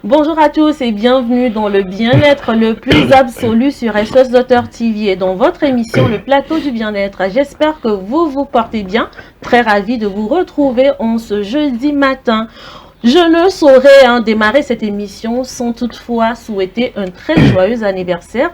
Bonjour à tous et bienvenue dans le bien-être le plus absolu sur SOS Docteur TV et dans votre émission Le Plateau du Bien-être. J'espère que vous vous portez bien. Très ravi de vous retrouver en ce jeudi matin. Je ne saurais démarrer cette émission sans toutefois souhaiter un très joyeux anniversaire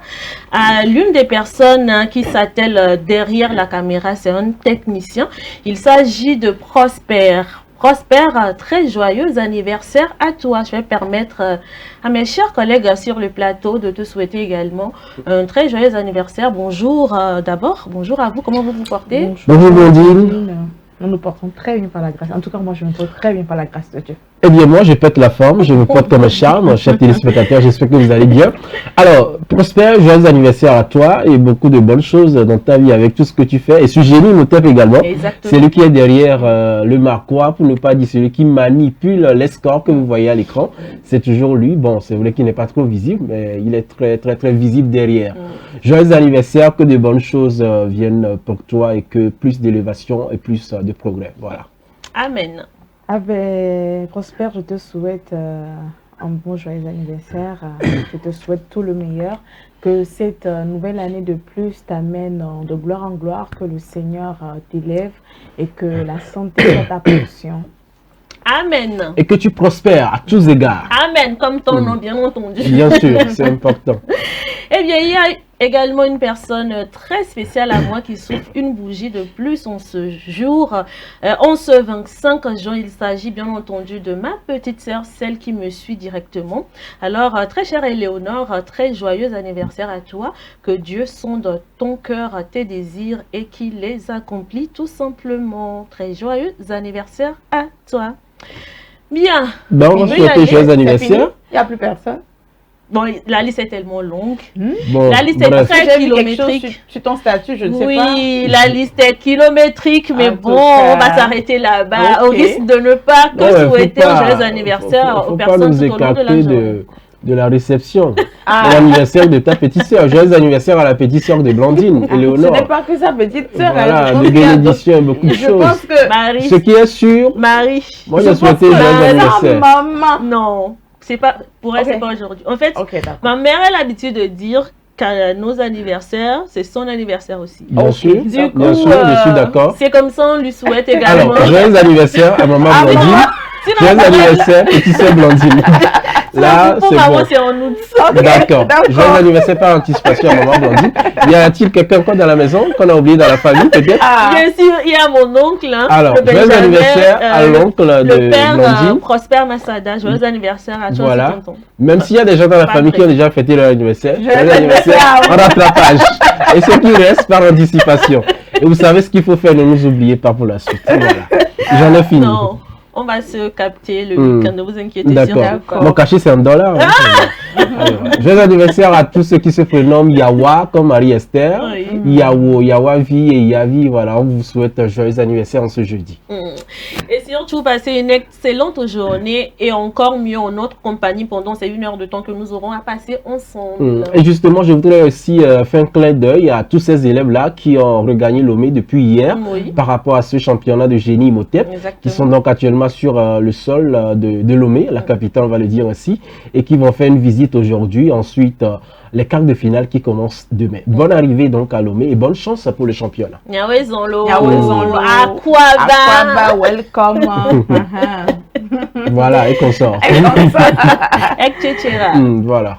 à l'une des personnes qui s'attelle derrière la caméra. C'est un technicien. Il s'agit de Prosper. Prosper, très joyeux anniversaire à toi. Je vais permettre à mes chers collègues sur le plateau de te souhaiter également un très joyeux anniversaire. Bonjour d'abord, bonjour à vous, comment vous vous portez? Bonjour Blondine. Nous nous portons très bien par la grâce. En tout cas, moi, je me porte très bien par la grâce de Dieu. Eh bien, moi, je pète la forme, je me porte comme un charme, chers téléspectateurs, j'espère que vous allez bien. Alors, Prosper, joyeux anniversaire à toi et beaucoup de bonnes choses dans ta vie avec tout ce que tu fais. Et ce génie Imhotep également, c'est lui qui est derrière le Marquois, pour ne pas dire celui qui manipule l'escorte que vous voyez à l'écran. C'est toujours lui. Bon, c'est vrai qu'il n'est pas trop visible, mais il est très visible derrière. Joyeux anniversaire, que de bonnes choses viennent pour toi et que plus d'élévation et plus de progrès. Voilà. Amen. Avec Prosper, je te souhaite un bon joyeux anniversaire. Je te souhaite tout le meilleur. Que cette nouvelle année de plus t'amène de gloire en gloire. Que le Seigneur t'élève et que la santé soit ta portion. Amen. Et que tu prospères à tous égards. Amen, comme ton nom, bien entendu. Bien sûr, c'est important. Eh bien, il y a également une personne très spéciale à moi qui souffle une bougie de plus en ce jour. En ce 25 juin, il s'agit bien entendu de ma petite sœur, celle qui me suit directement. Alors, très chère Éléonore, très joyeux anniversaire à toi. Que Dieu sonde ton cœur, tes désirs et qu'il les accomplit tout simplement. Très joyeux anniversaire à toi. Bien. Ben, on va souhaiter joyeux anniversaire. Il n'y a plus personne. Bon, la liste est tellement longue. Bon, la liste est très kilométrique. Sur ton statut, je ne sais pas. Oui, la liste est kilométrique, mais bon, on va s'arrêter là-bas. Au risque de ne pas souhaiter un joyeux anniversaire aux personnes tout au long de la journée. De la réception, de l'anniversaire de ta petite sœur. Joyeux anniversaire à la petite sœur de Blondine, Éléonore. Ce n'est pas que sa petite sœur. Voilà, des bénédictions et beaucoup de choses. Pense que Marie, ce qui est sûr, Marie, moi je souhaitais joyeux anniversaire. Maman. Non, c'est pas, pour elle, c'est pas aujourd'hui. En fait, ma mère a l'habitude de dire qu'à nos anniversaires, c'est son anniversaire aussi. Bien sûr, du coup, bien sûr, je suis d'accord. C'est comme ça, on lui souhaite également. Alors, joyeux anniversaire à maman Blondine. Joyeux anniversaire, petite sœur Blondine. Là, c'est bon. C'est en août. D'accord. Joyeux anniversaire par anticipation à maman Blondine. Y a-t-il quelqu'un encore dans la maison qu'on a oublié dans la famille, peut-être? Bien sûr, il y a mon oncle. Alors, joyeux anniversaire à l'oncle de le père Blondine. Prosper Massada. Joyeux anniversaire à toi. Voilà. Même s'il y a des gens dans la famille qui ont déjà fêté leur anniversaire, joyeux anniversaire en rattrapage. Et ce qui reste par anticipation. Et vous savez ce qu'il faut faire, ne nous oubliez pas pour la suite. Voilà. J'en ai fini. Non. On va se capter le week-end, ne vous inquiétez pas. D'accord. Mon cachet, c'est $1. Joyeux anniversaire à tous ceux qui se prénomment Yawa, comme Marie-Esther, Yawo, Yawavi et Yavi. Voilà, on vous souhaite un joyeux anniversaire en ce jeudi. Et surtout, passez une excellente journée et encore mieux en notre compagnie pendant ces 1 heure de temps que nous aurons à passer ensemble. Et justement, je voudrais aussi faire un clin d'œil à tous ces élèves-là qui ont regagné Lomé depuis hier par rapport à ce championnat de génie Imhotep, qui sont donc actuellement sur le sol de Lomé, la capitale, on va le dire ainsi, et qui vont faire une visite aujourd'hui. Ensuite, les quarts de finale qui commencent demain. Bonne arrivée donc à Lomé et bonne chance pour le championnat. Nyawezonlo, Akwaba, welcome. Voilà, et qu'on sort. Voilà.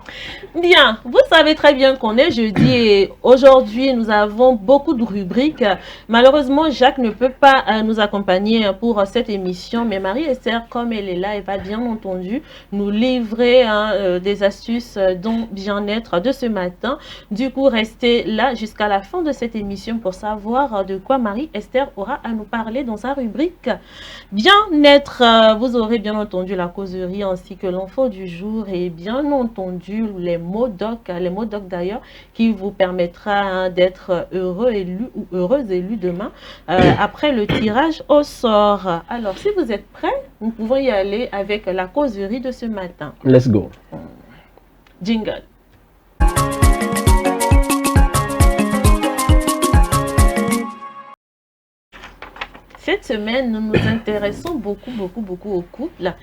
Bien, vous savez très bien qu'on est jeudi et aujourd'hui nous avons beaucoup de rubriques. Malheureusement, Jacques ne peut pas nous accompagner pour cette émission, mais Marie-Esther, comme elle est là, elle va bien entendu nous livrer des astuces dont bien-être de ce matin. Du coup, restez là jusqu'à la fin de cette émission pour savoir de quoi Marie-Esther aura à nous parler dans sa rubrique bien-être. Vous aurez bien entendu la causerie ainsi que l'info du jour et bien entendu les mots doc d'ailleurs, qui vous permettra d'être heureux élu ou heureuse élue demain après le tirage au sort. Alors, si vous êtes prêts, nous pouvons y aller avec la causerie de ce matin. Let's go. Jingle. Cette semaine, nous nous intéressons beaucoup au couple.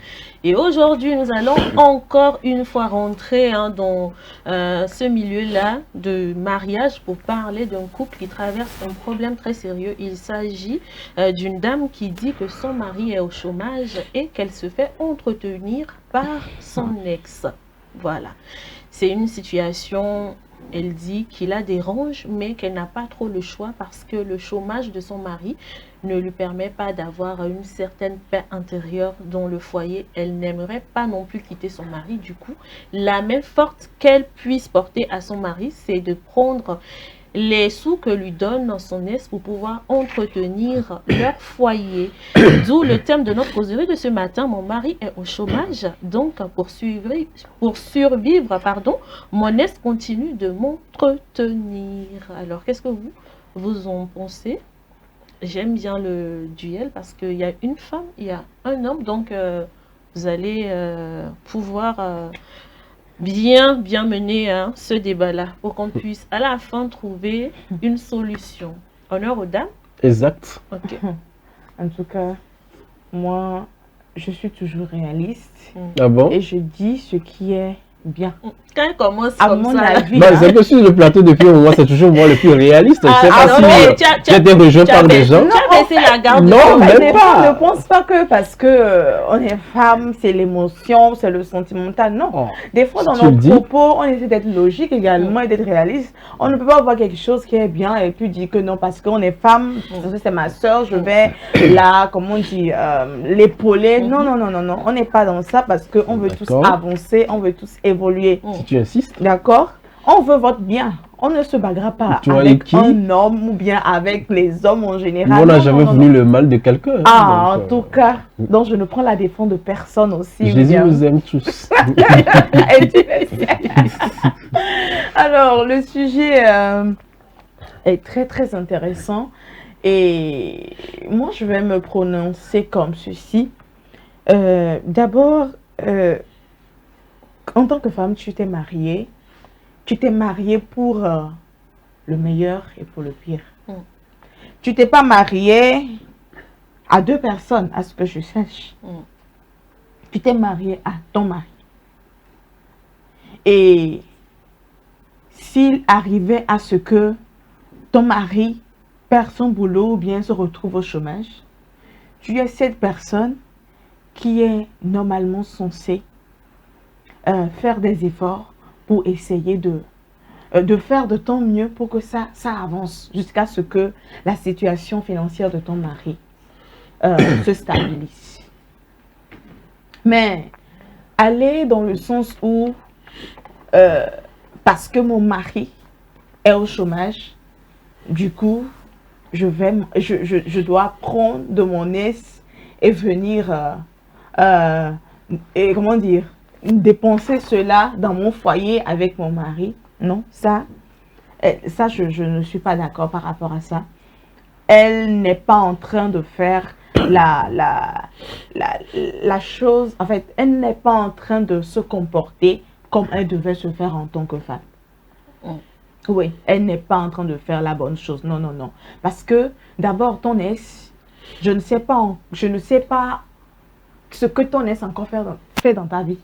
Et aujourd'hui, nous allons encore une fois rentrer dans ce milieu-là de mariage pour parler d'un couple qui traverse un problème très sérieux. Il s'agit d'une dame qui dit que son mari est au chômage et qu'elle se fait entretenir par son ex. Voilà. C'est une situation... Elle dit qu'il la dérange, mais qu'elle n'a pas trop le choix parce que le chômage de son mari ne lui permet pas d'avoir une certaine paix intérieure dans le foyer. Elle n'aimerait pas non plus quitter son mari. Du coup, la main forte qu'elle puisse porter à son mari, c'est de prendre les sous que lui donne son ex pour pouvoir entretenir leur foyer. D'où le thème de notre causerie de ce matin. Mon mari est au chômage, donc pour survivre, mon ex continue de m'entretenir. Alors, qu'est-ce que vous en pensez? J'aime bien le duel parce qu'il y a une femme, il y a un homme, donc vous allez pouvoir... bien mener ce débat-là pour qu'on puisse à la fin trouver une solution. Honneur aux dames. Exact. Ok. En tout cas, moi, je suis toujours réaliste. Ah bon? Et je dis ce qui est bien. Quand elle commence à comme mon ça, avis, Bah, c'est que sur le plateau depuis un moment, c'est toujours moi le plus réaliste. Je sais pas si tu as été rejoint par des gens. Tu as baissé la garde. Non, même les pas. femmes ne pensent pas que parce que on est femme, c'est l'émotion, c'est le sentimental. Non. Oh, Des fois, dans tu le nos dis. propos, on essaie d'être logique également et d'être réaliste. On ne peut pas voir quelque chose qui est bien et puis dire que non, parce qu'on est femme, c'est ma soeur, je vais là, comment on dit, l'épauler. Non, non, non, non, non. On n'est pas dans ça parce qu'on veut tous D'accord. avancer, on veut tous évoluer. Si tu insistes. D'accord? On veut votre bien. On ne se bagarre pas Tu vois, avec et qui? un homme ou bien avec les hommes en général. Moi, on n'a Non, jamais non, voulu non. le mal de quelqu'un. Ah, Donc, en tout cas, donc je ne prends la défense de personne aussi. Jésus bien. vous aime tous. Et tu le sais. Alors, le sujet est très, très intéressant. Et moi, je vais me prononcer comme ceci. D'abord, en tant que femme, tu t'es mariée. Tu t'es mariée pour le meilleur et pour le pire. Tu t'es pas mariée à deux personnes, à ce que je sache. Tu t'es mariée à ton mari. Et s'il arrivait à ce que ton mari perd son boulot ou bien se retrouve au chômage, tu es cette personne qui est normalement censée faire des efforts pour essayer de faire de ton mieux pour que ça avance jusqu'à ce que la situation financière de ton mari se stabilise. Mais aller dans le sens où parce que mon mari est au chômage, du coup, je dois prendre de mon aise et venir et comment dire, dépenser cela dans mon foyer avec mon mari. Non, ça je ne suis pas d'accord par rapport à ça. Elle n'est pas en train de faire la chose, en fait, elle n'est pas en train de se comporter comme elle devait se faire en tant que femme. Oui, elle n'est pas en train de faire la bonne chose. Non, non, non. Parce que d'abord, ton ex, je ne sais pas ce que ton ex encore fait dans ta vie.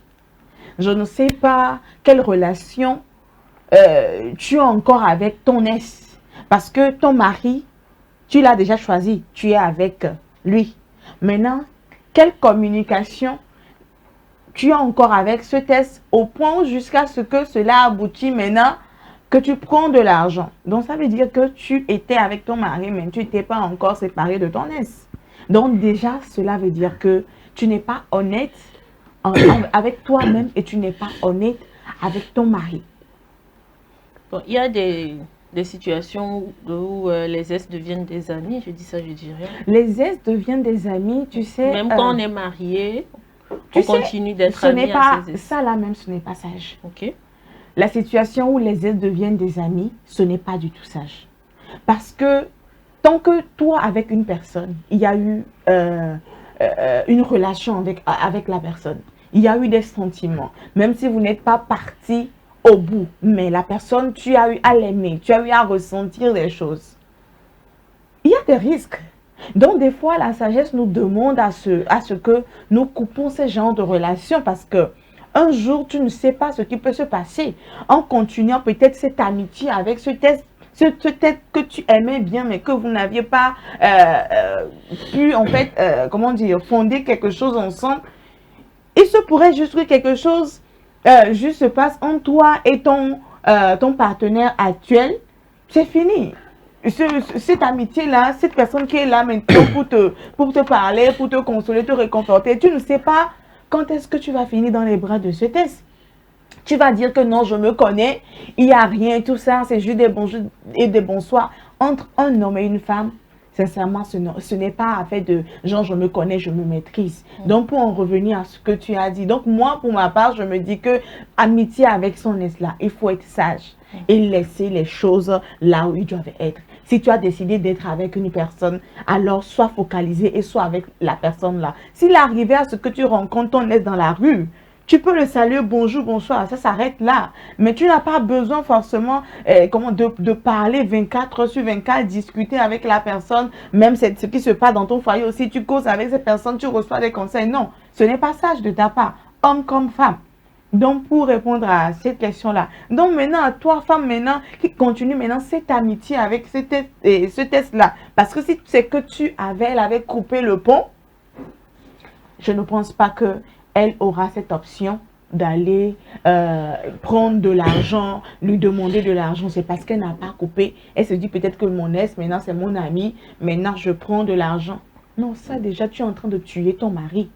Je ne sais pas quelle relation tu as encore avec ton ex. Parce que ton mari, tu l'as déjà choisi. Tu es avec lui. Maintenant, quelle communication tu as encore avec ce ex au point jusqu'à ce que cela aboutit maintenant que tu prends de l'argent. Donc, ça veut dire que tu étais avec ton mari, mais tu n'étais pas encore séparé de ton ex. Donc, déjà, cela veut dire que tu n'es pas honnête avec toi-même et tu n'es pas honnête avec ton mari. Bon, il y a des situations où les ex deviennent des amis. Je dis ça, je dis rien. Les ex deviennent des amis, tu sais. Même quand on est marié, on continue d'être amis à ses ex. Ça là même, ce n'est pas sage. Ok. La situation où les ex deviennent des amis, ce n'est pas du tout sage. Parce que tant que toi, avec une personne, il y a eu une relation avec la personne, il y a eu des sentiments, même si vous n'êtes pas parti au bout, mais la personne, tu as eu à l'aimer, tu as eu à ressentir des choses. Il y a des risques. Donc, des fois, la sagesse nous demande à ce que nous coupons ce genre de relations parce que un jour, tu ne sais pas ce qui peut se passer. En continuant peut-être cette amitié avec ce test que tu aimais bien, mais que vous n'aviez pas pu, en fait, comment dire, fonder quelque chose ensemble. Il se pourrait juste que quelque chose juste se passe entre toi et ton partenaire actuel. C'est fini. Cette amitié-là, cette personne qui est là maintenant pour te parler, pour te consoler, te réconforter, tu ne sais pas quand est-ce que tu vas finir dans les bras de ce test. Tu vas dire que non, je me connais, il n'y a rien, tout ça, c'est juste des bonjours et des bonsoirs. Entre un homme et une femme, sincèrement, ce n'est pas affaire de genre, je me connais, je me maîtrise. Donc, pour en revenir à ce que tu as dit, donc moi, pour ma part, je me dis que amitié avec son ex-là, il faut être sage et laisser les choses là où ils doivent être. Si tu as décidé d'être avec une personne, alors sois focalisé et sois avec la personne là. S'il arrivait à ce que tu rencontres ton ex dans la rue, tu peux le saluer, bonjour, bonsoir, ça s'arrête là. Mais tu n'as pas besoin forcément de parler 24 heures sur 24, discuter avec la personne, même ce qui se passe dans ton foyer aussi, tu causes avec cette personne, tu reçois des conseils. Non, ce n'est pas sage de ta part, homme comme femme. Donc, pour répondre à cette question-là, donc maintenant, toi, femme, maintenant, qui continue maintenant cette amitié avec ce test-là, parce que si c'est que elle avait coupé le pont, je ne pense pas que elle aura cette option d'aller prendre de l'argent, lui demander de l'argent. C'est parce qu'elle n'a pas coupé. Elle se dit peut-être que mon ex, maintenant c'est mon ami, maintenant je prends de l'argent. Non, ça déjà, tu es en train de tuer ton mari.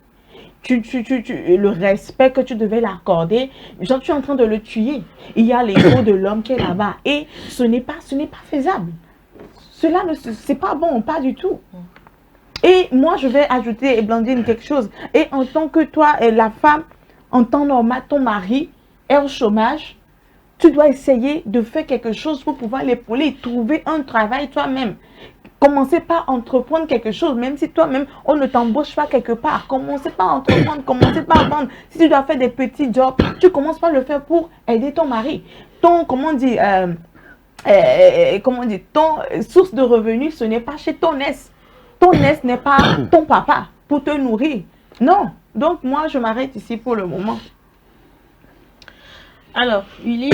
Le respect que tu devais l'accorder, genre tu es en train de le tuer. Il y a l'ego de l'homme qui est là-bas et ce n'est pas faisable. Cela c'est pas bon, pas du tout. Et moi, je vais ajouter, Blandine, quelque chose. Et en tant que toi, la femme, en temps normal, ton mari est au chômage, tu dois essayer de faire quelque chose pour pouvoir l'épauler, trouver un travail toi-même. Commencez pas à entreprendre quelque chose, même si toi-même, on ne t'embauche pas quelque part. Commencez pas à entreprendre, commencez pas à vendre. Si tu dois faire des petits jobs, tu commences pas à le faire pour aider ton mari. Ton source de revenus, ce n'est pas chez ton ex. Ton ex n'est pas ton papa pour te nourrir. Non. Donc, moi, je m'arrête ici pour le moment. Alors, Uli,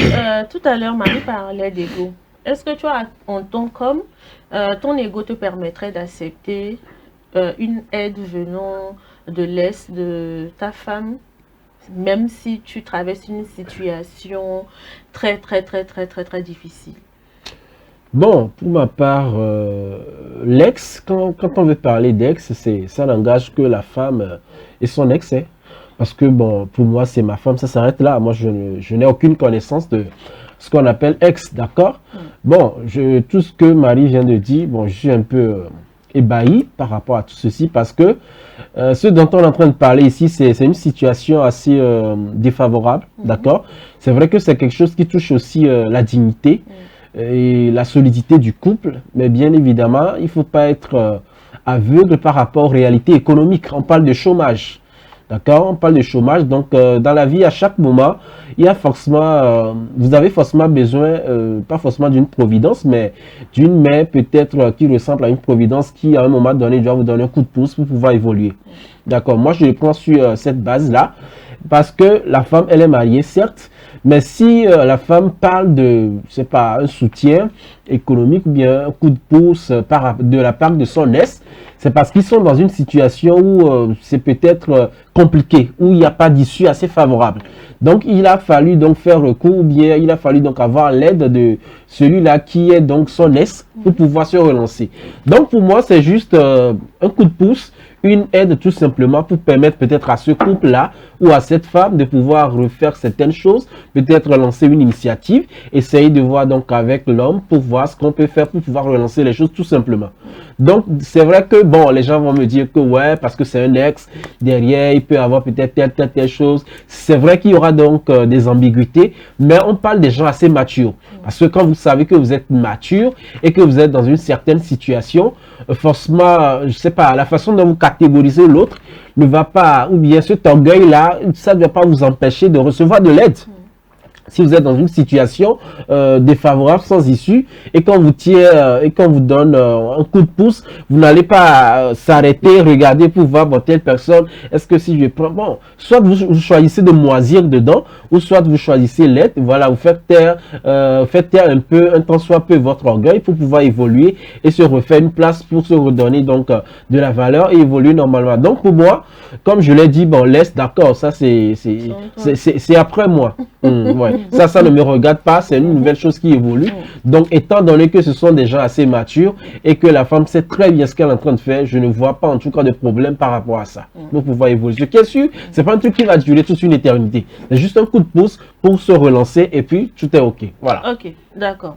tout à l'heure, Marie parlait d'ego. Est-ce que toi, en tant qu'homme, ton ego te permettrait d'accepter une aide venant de l'Est de ta femme, même si tu traverses une situation très difficile? Bon, pour ma part, l'ex, quand on veut parler d'ex, ça n'engage que la femme et son ex. Hein. Parce que, bon, pour moi, c'est ma femme, ça s'arrête là. Moi, je n'ai aucune connaissance de ce qu'on appelle ex, d'accord? Bon, tout ce que Marie vient de dire, bon, je suis un peu ébahi par rapport à tout ceci parce que ce dont on est en train de parler ici, c'est une situation assez défavorable, d'accord? C'est vrai que c'est quelque chose qui touche aussi la dignité et la solidité du couple, mais bien évidemment, il ne faut pas être aveugle par rapport aux réalités économiques. On parle de chômage, d'accord? On parle de chômage, donc dans la vie, à chaque moment, il y a forcément, vous avez forcément besoin, pas forcément d'une providence, mais d'une main peut-être qui ressemble à une providence qui, à un moment donné, doit vous donner un coup de pouce pour pouvoir évoluer. D'accord? Moi, je le prends sur cette base-là, parce que la femme, elle est mariée, certes, mais si la femme parle de, je sais pas, un soutien économique ou bien un coup de pouce de la part de son ex, c'est parce qu'ils sont dans une situation où c'est peut-être compliqué, où il n'y a pas d'issue assez favorable. Donc, il a fallu donc faire recours, ou bien il a fallu donc avoir l'aide de celui-là qui est donc son ex pour pouvoir se relancer. Donc, pour moi, c'est juste un coup de pouce, une aide tout simplement pour permettre peut-être à ce couple-là ou à cette femme de pouvoir refaire certaines choses, peut-être lancer une initiative, essayer de voir donc avec l'homme pour voir ce qu'on peut faire pour pouvoir relancer les choses tout simplement. Donc, c'est vrai que, bon, les gens vont me dire que ouais, parce que c'est un ex, derrière, il peut avoir peut-être telle chose. C'est vrai qu'il y aura donc des ambiguïtés, mais on parle des gens assez matures. Parce que quand vous savez que vous êtes mature et que vous êtes dans une certaine situation, forcément, je sais pas, la façon dont vous catégorisez l'autre ne va pas, ou bien cet orgueil-là, ça ne va pas vous empêcher de recevoir de l'aide. Si vous êtes dans une situation défavorable, sans issue, et qu'on vous tire, et qu'on vous donne un coup de pouce, vous n'allez pas s'arrêter, regarder pour voir bon, telle personne, est-ce que si je prends... Bon, soit vous choisissez de moisir dedans, ou soit vous choisissez l'aide, voilà, vous faites taire un peu, un tant soit peu votre orgueil pour pouvoir évoluer et se refaire une place pour se redonner donc de la valeur et évoluer normalement. Donc pour moi, comme je l'ai dit, bon, laisse, d'accord, ça c'est après moi. Ouais. Ça ne me regarde pas, c'est une nouvelle chose qui évolue. Donc, étant donné que ce sont des gens assez matures et que la femme sait très bien ce qu'elle est en train de faire, je ne vois pas en tout cas de problème par rapport à ça. Pour pouvoir évoluer. Ce qui est sûr, c'est pas un truc qui va durer toute une éternité. C'est juste un coup de pouce pour se relancer et puis tout est OK. Voilà. OK, d'accord.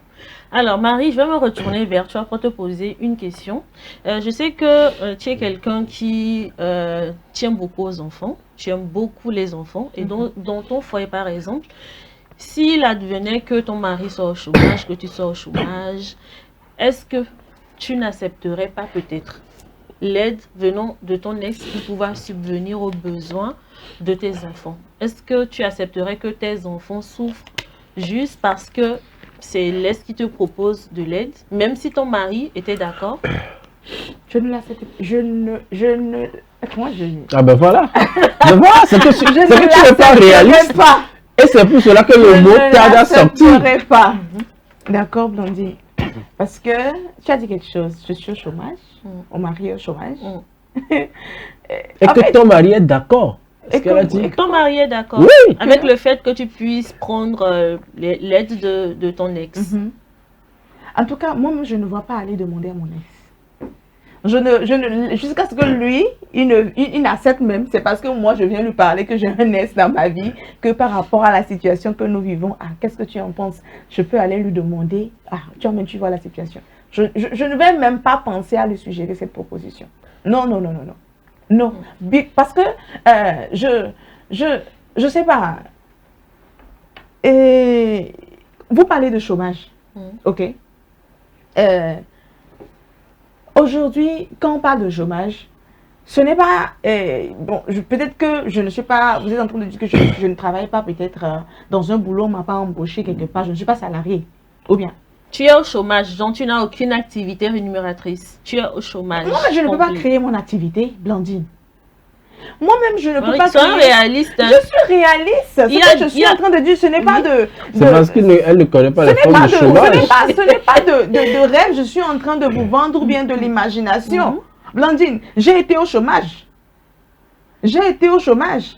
Alors, Marie, je vais me retourner vers toi pour te poser une question. Je sais que tu es quelqu'un qui tient beaucoup aux enfants. Tu aimes beaucoup les enfants. Et dans ton foyer, par exemple, s'il advenait que ton mari soit au chômage, que tu sois au chômage, est-ce que tu n'accepterais pas peut-être l'aide venant de ton ex pour pouvoir subvenir aux besoins de tes enfants? Est-ce que tu accepterais que tes enfants souffrent juste parce que c'est l'ex qui te propose de l'aide, même si ton mari était d'accord? Je ne l'accepte pas. Comment je dis? Ah ben voilà. Ben voilà, c'est que tu n'es pas réaliste. Pas. Et c'est pour cela que le mot tarde à sortir. Je ne l'accepterai pas. D'accord, Blondie. Parce que tu as dit quelque chose. Je suis au chômage. Mon mari est au chômage. Et que ton mari est d'accord. Et que ton mari est d'accord avec le fait que tu puisses prendre l'aide de ton ex. En tout cas, moi, je ne vois pas aller demander à mon ex. Jusqu'à ce que lui, il n'accepte même. C'est parce que moi, je viens lui parler que j'ai un ex dans ma vie, que par rapport à la situation que nous vivons, qu'est-ce que tu en penses? Je peux aller lui demander, tu vois la situation. Je ne vais même pas penser à lui suggérer cette proposition. Non. Non, parce que je sais pas. Et vous parlez de chômage, ok? Aujourd'hui, quand on parle de chômage, ce n'est pas... bon, peut-être que je ne suis pas... Vous êtes en train de dire que je ne travaille pas peut-être dans un boulot, on ne m'a pas embauché quelque part, je ne suis pas salarié, ou bien... Tu es au chômage, donc tu n'as aucune activité rémunératrice. Tu es au chômage. Moi, je ne peux pas créer mon activité, Blandine. Moi-même, je ne peux pas créer... Sois réaliste. Hein. Je suis réaliste. Ce que je suis en train de dire, ce n'est pas de... C'est parce qu'elle ne connaît pas la forme de chômage. Ce n'est pas de rêve, je suis en train de vous vendre ou bien de l'imagination. Blandine, j'ai été au chômage. J'ai été au chômage.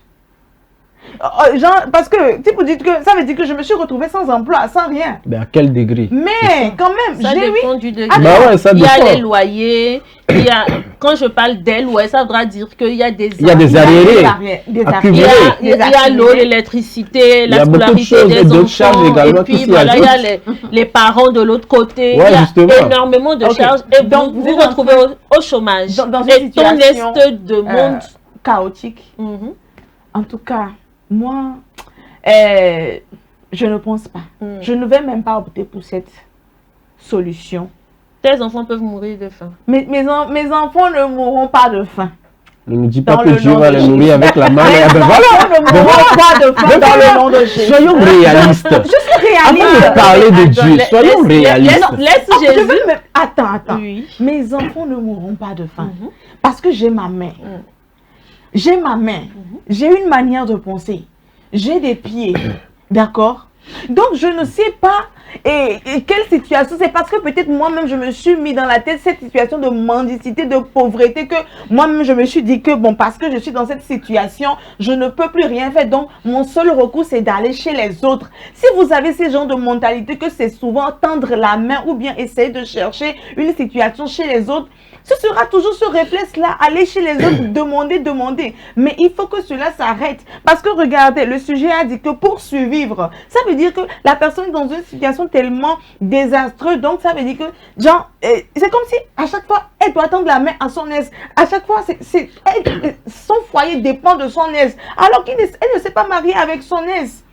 Genre, parce que, si vous dites que ça veut dire que je me suis retrouvée sans emploi, sans rien. Mais à quel degré? Mais quand même, ça dépend du degré. Il y a les loyers, il y a, quand je parle des loyers, ça voudra dire qu'il y a des arriérés. Il y a l'eau, l'électricité, la scolarité des enfants, et puis voilà, il y a les parents de l'autre côté. Il y a énormément de charges. Et donc, vous vous retrouvez au chômage. Dans une situation de monde chaotique. En tout cas, moi, je ne pense pas. Je ne vais même pas opter pour cette solution. Tes enfants peuvent mourir de faim. Mes enfants ne mourront pas de faim. Ne nous dis pas que Dieu va les nourrir avec la main. Mes enfants ne mourront pas de faim dans le nom de Jésus. Soyons réalistes. Je suis réaliste. Avant de parler de Dieu, soyons réalistes. Laisse Jésus. Attends. Oui. Mes enfants ne mourront pas de faim. Parce que j'ai ma main. J'ai ma main, j'ai une manière de penser, j'ai des pieds, d'accord? Donc je ne sais pas quelle situation, c'est parce que peut-être moi-même je me suis mis dans la tête cette situation de mendicité, de pauvreté, que moi-même je me suis dit que bon, parce que je suis dans cette situation, je ne peux plus rien faire, donc mon seul recours c'est d'aller chez les autres. Si vous avez ce genre de mentalité que c'est souvent tendre la main ou bien essayer de chercher une situation chez les autres, ce sera toujours ce réflexe-là, aller chez les autres, demander. Mais il faut que cela s'arrête. Parce que regardez, le sujet a dit que pour survivre, ça veut dire que la personne est dans une situation tellement désastreuse. Donc ça veut dire que, genre, c'est comme si à chaque fois, elle doit tendre la main à son aise. À chaque fois, son foyer dépend de son aise. Alors qu'elle ne s'est pas mariée avec son aise.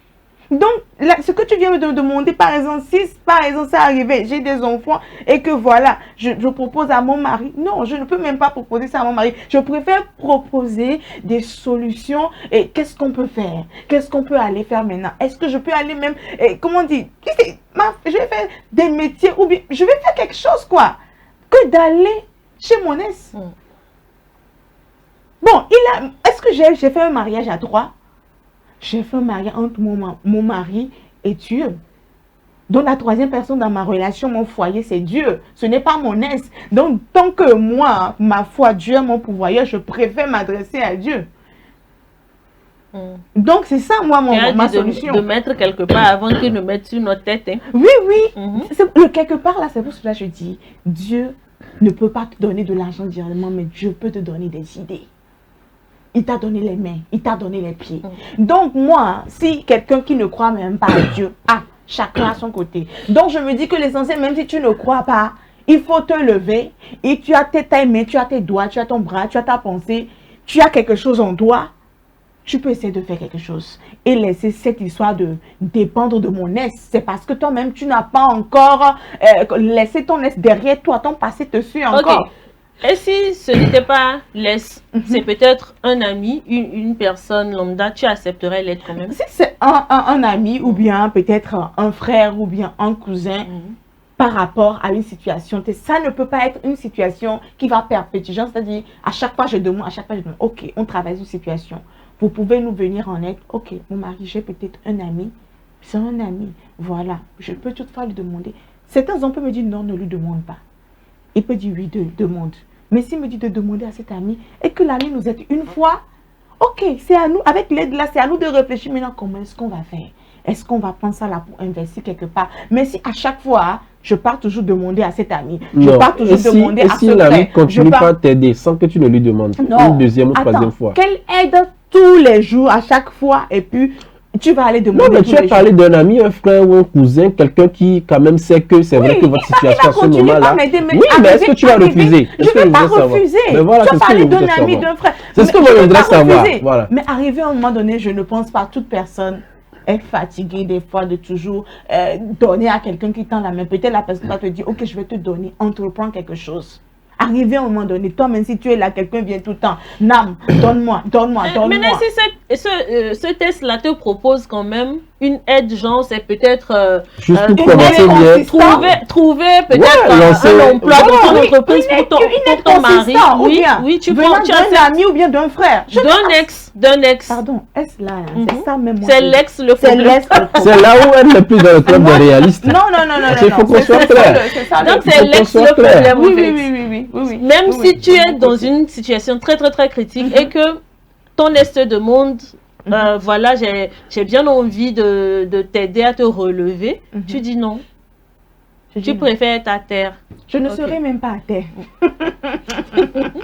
Donc, là, ce que tu viens de me demander, par exemple, si par exemple c'est arrivé, j'ai des enfants et que voilà, je propose à mon mari. Non, je ne peux même pas proposer ça à mon mari. Je préfère proposer des solutions et qu'est-ce qu'on peut faire? Qu'est-ce qu'on peut aller faire maintenant? Est-ce que je peux aller même, comment dire, je vais faire des métiers ou bien je vais faire quelque chose quoi, que d'aller chez mon ex. Bon, est-ce que j'ai fait un mariage à 3? J'ai fait un mariage entre mon mari et Dieu. Donc la troisième personne dans ma relation, mon foyer, c'est Dieu. Ce n'est pas mon ex. Donc tant que moi, ma foi, Dieu, mon pourvoyeur, je préfère m'adresser à Dieu. Donc c'est ça, moi, ma solution. De mettre quelque part avant qu'il ne mette sur notre tête. Hein. Oui, oui. Le quelque part là, c'est pour cela que je dis, Dieu ne peut pas te donner de l'argent directement, mais Dieu peut te donner des idées. Il t'a donné les mains, il t'a donné les pieds. Donc moi, si quelqu'un qui ne croit même pas à Dieu, chacun à son côté. Donc je me dis que l'essentiel, même si tu ne crois pas, il faut te lever et tu as tes mains, tu as tes doigts, tu as ton bras, tu as ta pensée, tu as quelque chose en toi. Tu peux essayer de faire quelque chose et laisser cette histoire de dépendre de mon ex. C'est parce que toi-même, tu n'as pas encore laissé ton ex derrière toi, ton passé te suit encore. Okay. Et si ce n'était pas l'ex, c'est peut-être un ami, une personne lambda, tu accepterais l'être quand même? Si c'est un ami ou bien peut-être un frère ou bien un cousin par rapport à une situation, ça ne peut pas être une situation qui va perpétuer. C'est-à-dire, à chaque fois je demande, ok, on travaille une situation. Vous pouvez nous venir en aide. Ok, mon mari, j'ai peut-être un ami. C'est un ami. Voilà, je peux toutefois lui demander. Certains hommes peuvent me dire non, ne lui demande pas. Il peut dire oui, demande. Mais s'il me dit de demander à cet ami et que l'ami nous aide une fois, ok, c'est à nous, avec l'aide là, c'est à nous de réfléchir maintenant comment est-ce qu'on va faire. Est-ce qu'on va prendre ça là pour investir quelque part? Mais si à chaque fois, je pars toujours demander à cet ami, je pars toujours demander à ce frère. Si l'ami continue pas à t'aider sans que tu ne lui demandes une deuxième ou troisième fois. Quelle aide tous les jours, à chaque fois, et puis tu vas aller demander. Non, mais tu as parlé d'un ami, un frère ou un cousin, quelqu'un qui quand même sait que c'est vrai que votre situation à ce moment-là. Oui, mais est-ce que tu vas refuser? Je ne vais pas refuser. Mais voilà, tu as parlé d'un ami, d'un frère. C'est ce que moi je voudrais savoir. Voilà. Mais arrivé à un moment donné, je ne pense pas toute personne est fatiguée des fois de toujours donner à quelqu'un qui tend la main. Peut-être la personne va te dire, ok, je vais te donner, entreprends quelque chose. Arrivé à un moment donné, toi même si tu es là, quelqu'un vient tout le temps, Nam, donne-moi. Maintenant, si ce test-là te propose quand même une aide, genre, c'est peut-être juste pour commencer bien. Trouver peut-être un emploi dans ton entreprise pour ton mari. Oui, tu prends d'un ami ou bien d'un frère. D'un ex. Pardon, est-ce là, c'est ça même. C'est l'ex le problème. C'est là où elle n'est plus dans le club des réalistes. Non. Il faut qu'on soit clair. Donc c'est l'ex le problème. Oui. Même si tu es dans une situation très critique et que ton ex te demande, voilà, j'ai bien envie de t'aider à te relever, tu dis non. Tu préfères être à terre. Je ne serai même pas à terre.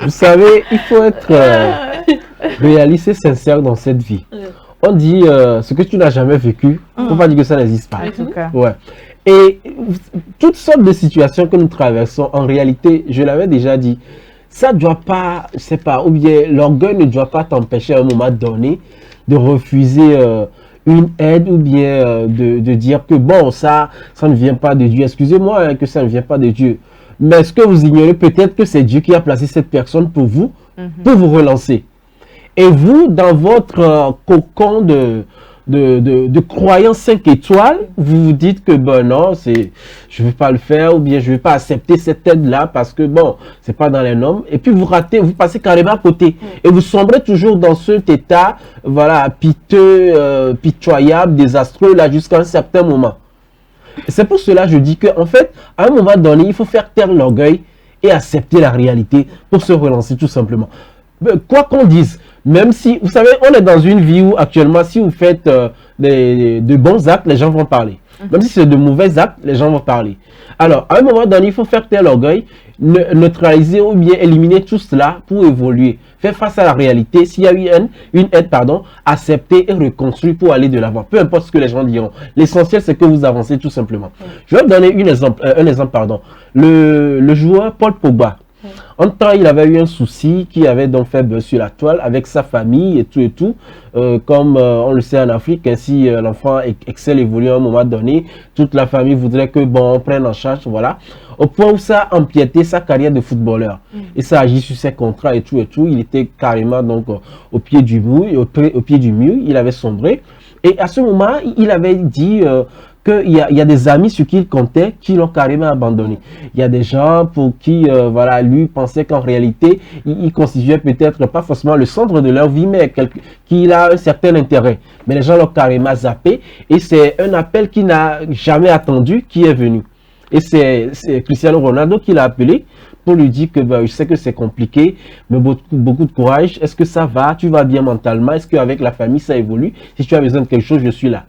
Vous savez, il faut être réaliste et sincère dans cette vie. On dit ce que tu n'as jamais vécu, il ne faut pas dire que ça n'existe pas. En tout cas. Ouais. Et toutes sortes de situations que nous traversons, en réalité, je l'avais déjà dit, ça ne doit pas, je sais pas, ou bien l'orgueil ne doit pas t'empêcher à un moment donné de refuser une aide ou bien de dire que bon, ça ne vient pas de Dieu. Excusez-moi que ça ne vient pas de Dieu. Mais est-ce que vous ignorez peut-être que c'est Dieu qui a placé cette personne pour vous relancer? Et vous, dans votre cocon de croyance 5 étoiles, vous vous dites que bon non, je ne vais pas le faire ou bien je ne vais pas accepter cette aide-là parce que bon, c'est pas dans les normes. Et puis vous ratez, vous passez carrément à côté. Et vous sombrez toujours dans cet état, voilà, piteux, pitoyable, désastreux là jusqu'à un certain moment. C'est pour cela que je dis qu'en fait, à un moment donné, il faut faire taire l'orgueil et accepter la réalité pour se relancer tout simplement. Quoi qu'on dise, même si, vous savez, on est dans une vie où actuellement, si vous faites de bons actes, les gens vont parler. Même si c'est de mauvais actes, les gens vont parler. Alors, à un moment donné, il faut faire taire l'orgueil, neutraliser ou bien éliminer tout cela pour évoluer. Faire face à la réalité. S'il y a une aide, accepter et reconstruire pour aller de l'avant. Peu importe ce que les gens diront. L'essentiel, c'est que vous avancez tout simplement. Je vais vous donner un exemple. Le joueur Paul Pogba. En temps, il avait eu un souci qui avait donc fait buzz sur la toile avec sa famille et tout. Comme on le sait en Afrique, ainsi l'enfant excelle, évolue à un moment donné. Toute la famille voudrait que, bon, on prenne en charge, voilà. Au point où ça a empiété sa carrière de footballeur. Et ça agit sur ses contrats et tout. Il était carrément donc au pied du mur, au pied du mur, il avait sombré. Et à ce moment, il avait dit qu'il y a des amis sur qui il comptait qui l'ont carrément abandonné. Il y a des gens pour qui, voilà, lui pensait qu'en réalité, il constituait peut-être pas forcément le centre de leur vie, mais qu'il a un certain intérêt. Mais les gens l'ont carrément zappé et c'est un appel qu'il n'a jamais attendu qui est venu. Et c'est Cristiano Ronaldo qui l'a appelé pour lui dire que je sais que c'est compliqué, mais beaucoup de courage. Est-ce que ça va? Tu vas bien mentalement? Est-ce qu'avec la famille, ça évolue? Si tu as besoin de quelque chose, je suis là.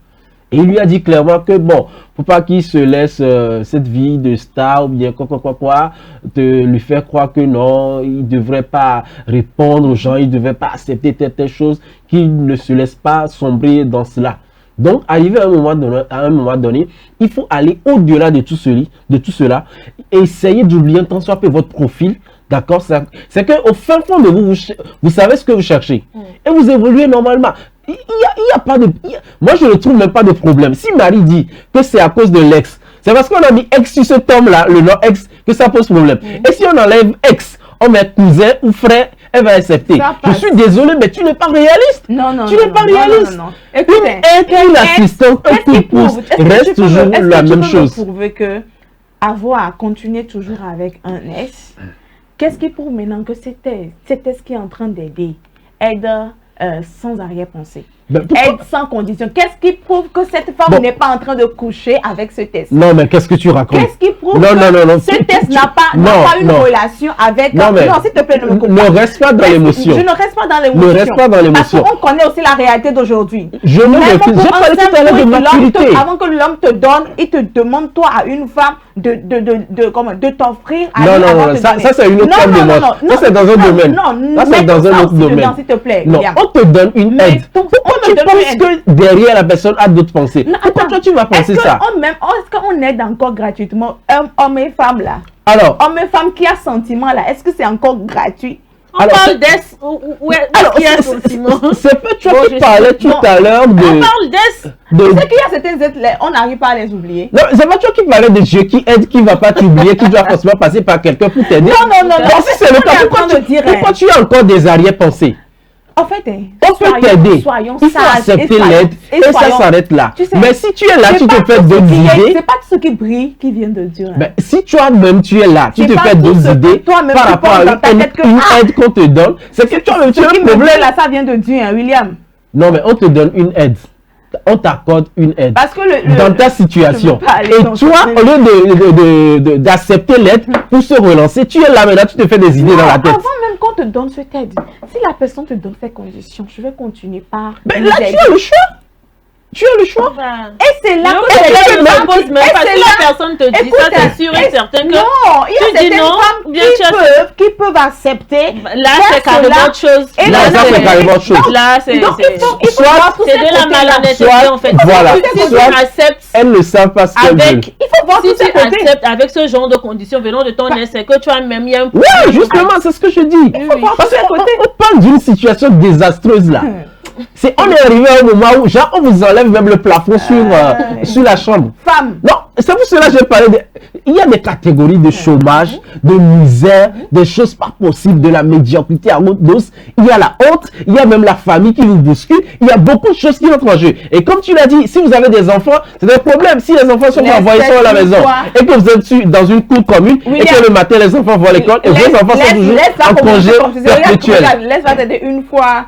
Et il lui a dit clairement que bon, faut pas qu'il se laisse cette vie de star ou bien de lui faire croire que non, il devrait pas répondre aux gens, il devrait pas accepter telle chose, qu'il ne se laisse pas sombrer dans cela. Donc, arrivé à un moment donné, il faut aller au-delà de tout cela et essayer d'oublier un tant soit peu votre profil. D'accord? C'est qu'au fin fond de vous savez ce que vous cherchez. Et vous évoluez normalement. Il y a pas de... moi, je ne trouve même pas de problème. Si Marie dit que c'est à cause de l'ex, c'est parce qu'on a mis ex sur ce tome-là, le nom ex, que ça pose problème. Et si on enlève ex, on met cousin ou frère, elle va accepter. Je suis désolé, mais tu n'es pas réaliste. Non. Tu n'es pas réaliste. Écoutez, une assistante, un coup de pouce, reste toujours la même chose. Est-ce que tu peux me prouver que avoir à continuer toujours avec un ex, qu'est-ce qui prouve maintenant que c'était ce qui est en train d'aider? Aide sans arrière-pensée. Aide sans condition. Qu'est-ce qui prouve que cette femme n'est pas en train de coucher avec ce test? Non, mais qu'est-ce que tu racontes? Qu'est-ce qui prouve que ce test n'a pas une relation avec... Non, s'il te plaît, ne me coupe pas. Ne reste pas dans l'émotion. Je ne reste pas dans l'émotion. Ne reste pas dans l'émotion. Parce qu'on connaît aussi la réalité d'aujourd'hui. Je ne refuse. J'ai parlé tout à l'heure de maturité. Avant que l'homme te donne, il te demande, toi, à une femme, de t'offrir... Non, ça c'est une autre forme de mort. Ça c'est dans un domaine. Ça c'est dans un autre domaine. S'il te plaît. Non, on te donne une aide. Pourquoi tu penses que derrière la personne a d'autres pensées? Pourquoi toi tu vas penser ça? Est-ce qu'on aide encore gratuitement homme et femme là? Alors, homme et femme qui a sentiment là, est-ce que c'est encore gratuit? On parle d'est. C'est pas toi qui parlais tout à l'heure de... On parle d'est. Tu sais qu'il y a certaines êtres, on n'arrive pas à les oublier. Non, c'est pas toi qui parlais de Dieu qui aide, qui ne va pas t'oublier, qui doit forcément passer par quelqu'un pour t'aider. Non. Si c'est le cas, pourquoi tu as encore des arrière-pensées? En fait, on peut t'aider. Il faut accepter l'aide et ça s'arrête là. Mais si tu es là, tu te fais d'autres idées. C'est pas tout ce qui brille qui vient de Dieu. Mais si toi-même tu es là, tu te fais d'autres idées par rapport à une aide qu'on te donne, c'est que toi-même tu as un problème. Là, ça vient de Dieu, hein, William. Non, mais on te donne une aide. On t'accorde une aide parce que dans ta situation. Et toi, au lieu d'accepter l'aide pour se relancer, tu es là maintenant, tu te fais des idées dans la tête. Avant même qu'on te donne cette aide, si la personne te donne ses conditions, je vais continuer par... Mais là, tu as le choix. Tu as le choix. Et c'est là que parce que la personne te dit ça, c'est sûr et certain que non, il y a certaines femmes qui peuvent accepter. Là, c'est carrément autre chose. Là, c'est carrément autre chose. Là, c'est de la malhonnêteté en fait. Voilà. Si tu acceptes, elles ne savent pas ce qu'elles veulent. Il faut voir si tu acceptes avec ce genre de conditions venant de ton ex, c'est que tu as même eu un problème. Oui, justement, c'est ce que je dis. Parce qu'on parle d'une situation désastreuse là. On est arrivé à un moment où, genre, on vous enlève même le plafond sur la chambre. Femme. Non, c'est pour cela que j'ai parlé de... Il y a des catégories de chômage, de misère, des choses pas possibles, de la médiocrité à haute dose. Il y a la honte, il y a même la famille qui vous bouscule. Il y a beaucoup de choses qui entrent en jeu. Et comme tu l'as dit, si vous avez des enfants, c'est un problème. Si les enfants sont envoyés sur la maison et que vous êtes dans une cour commune et que le matin les enfants vont à l'école et vos enfants sont toujours en congé perpétuel. Laisse-moi t'aider une fois,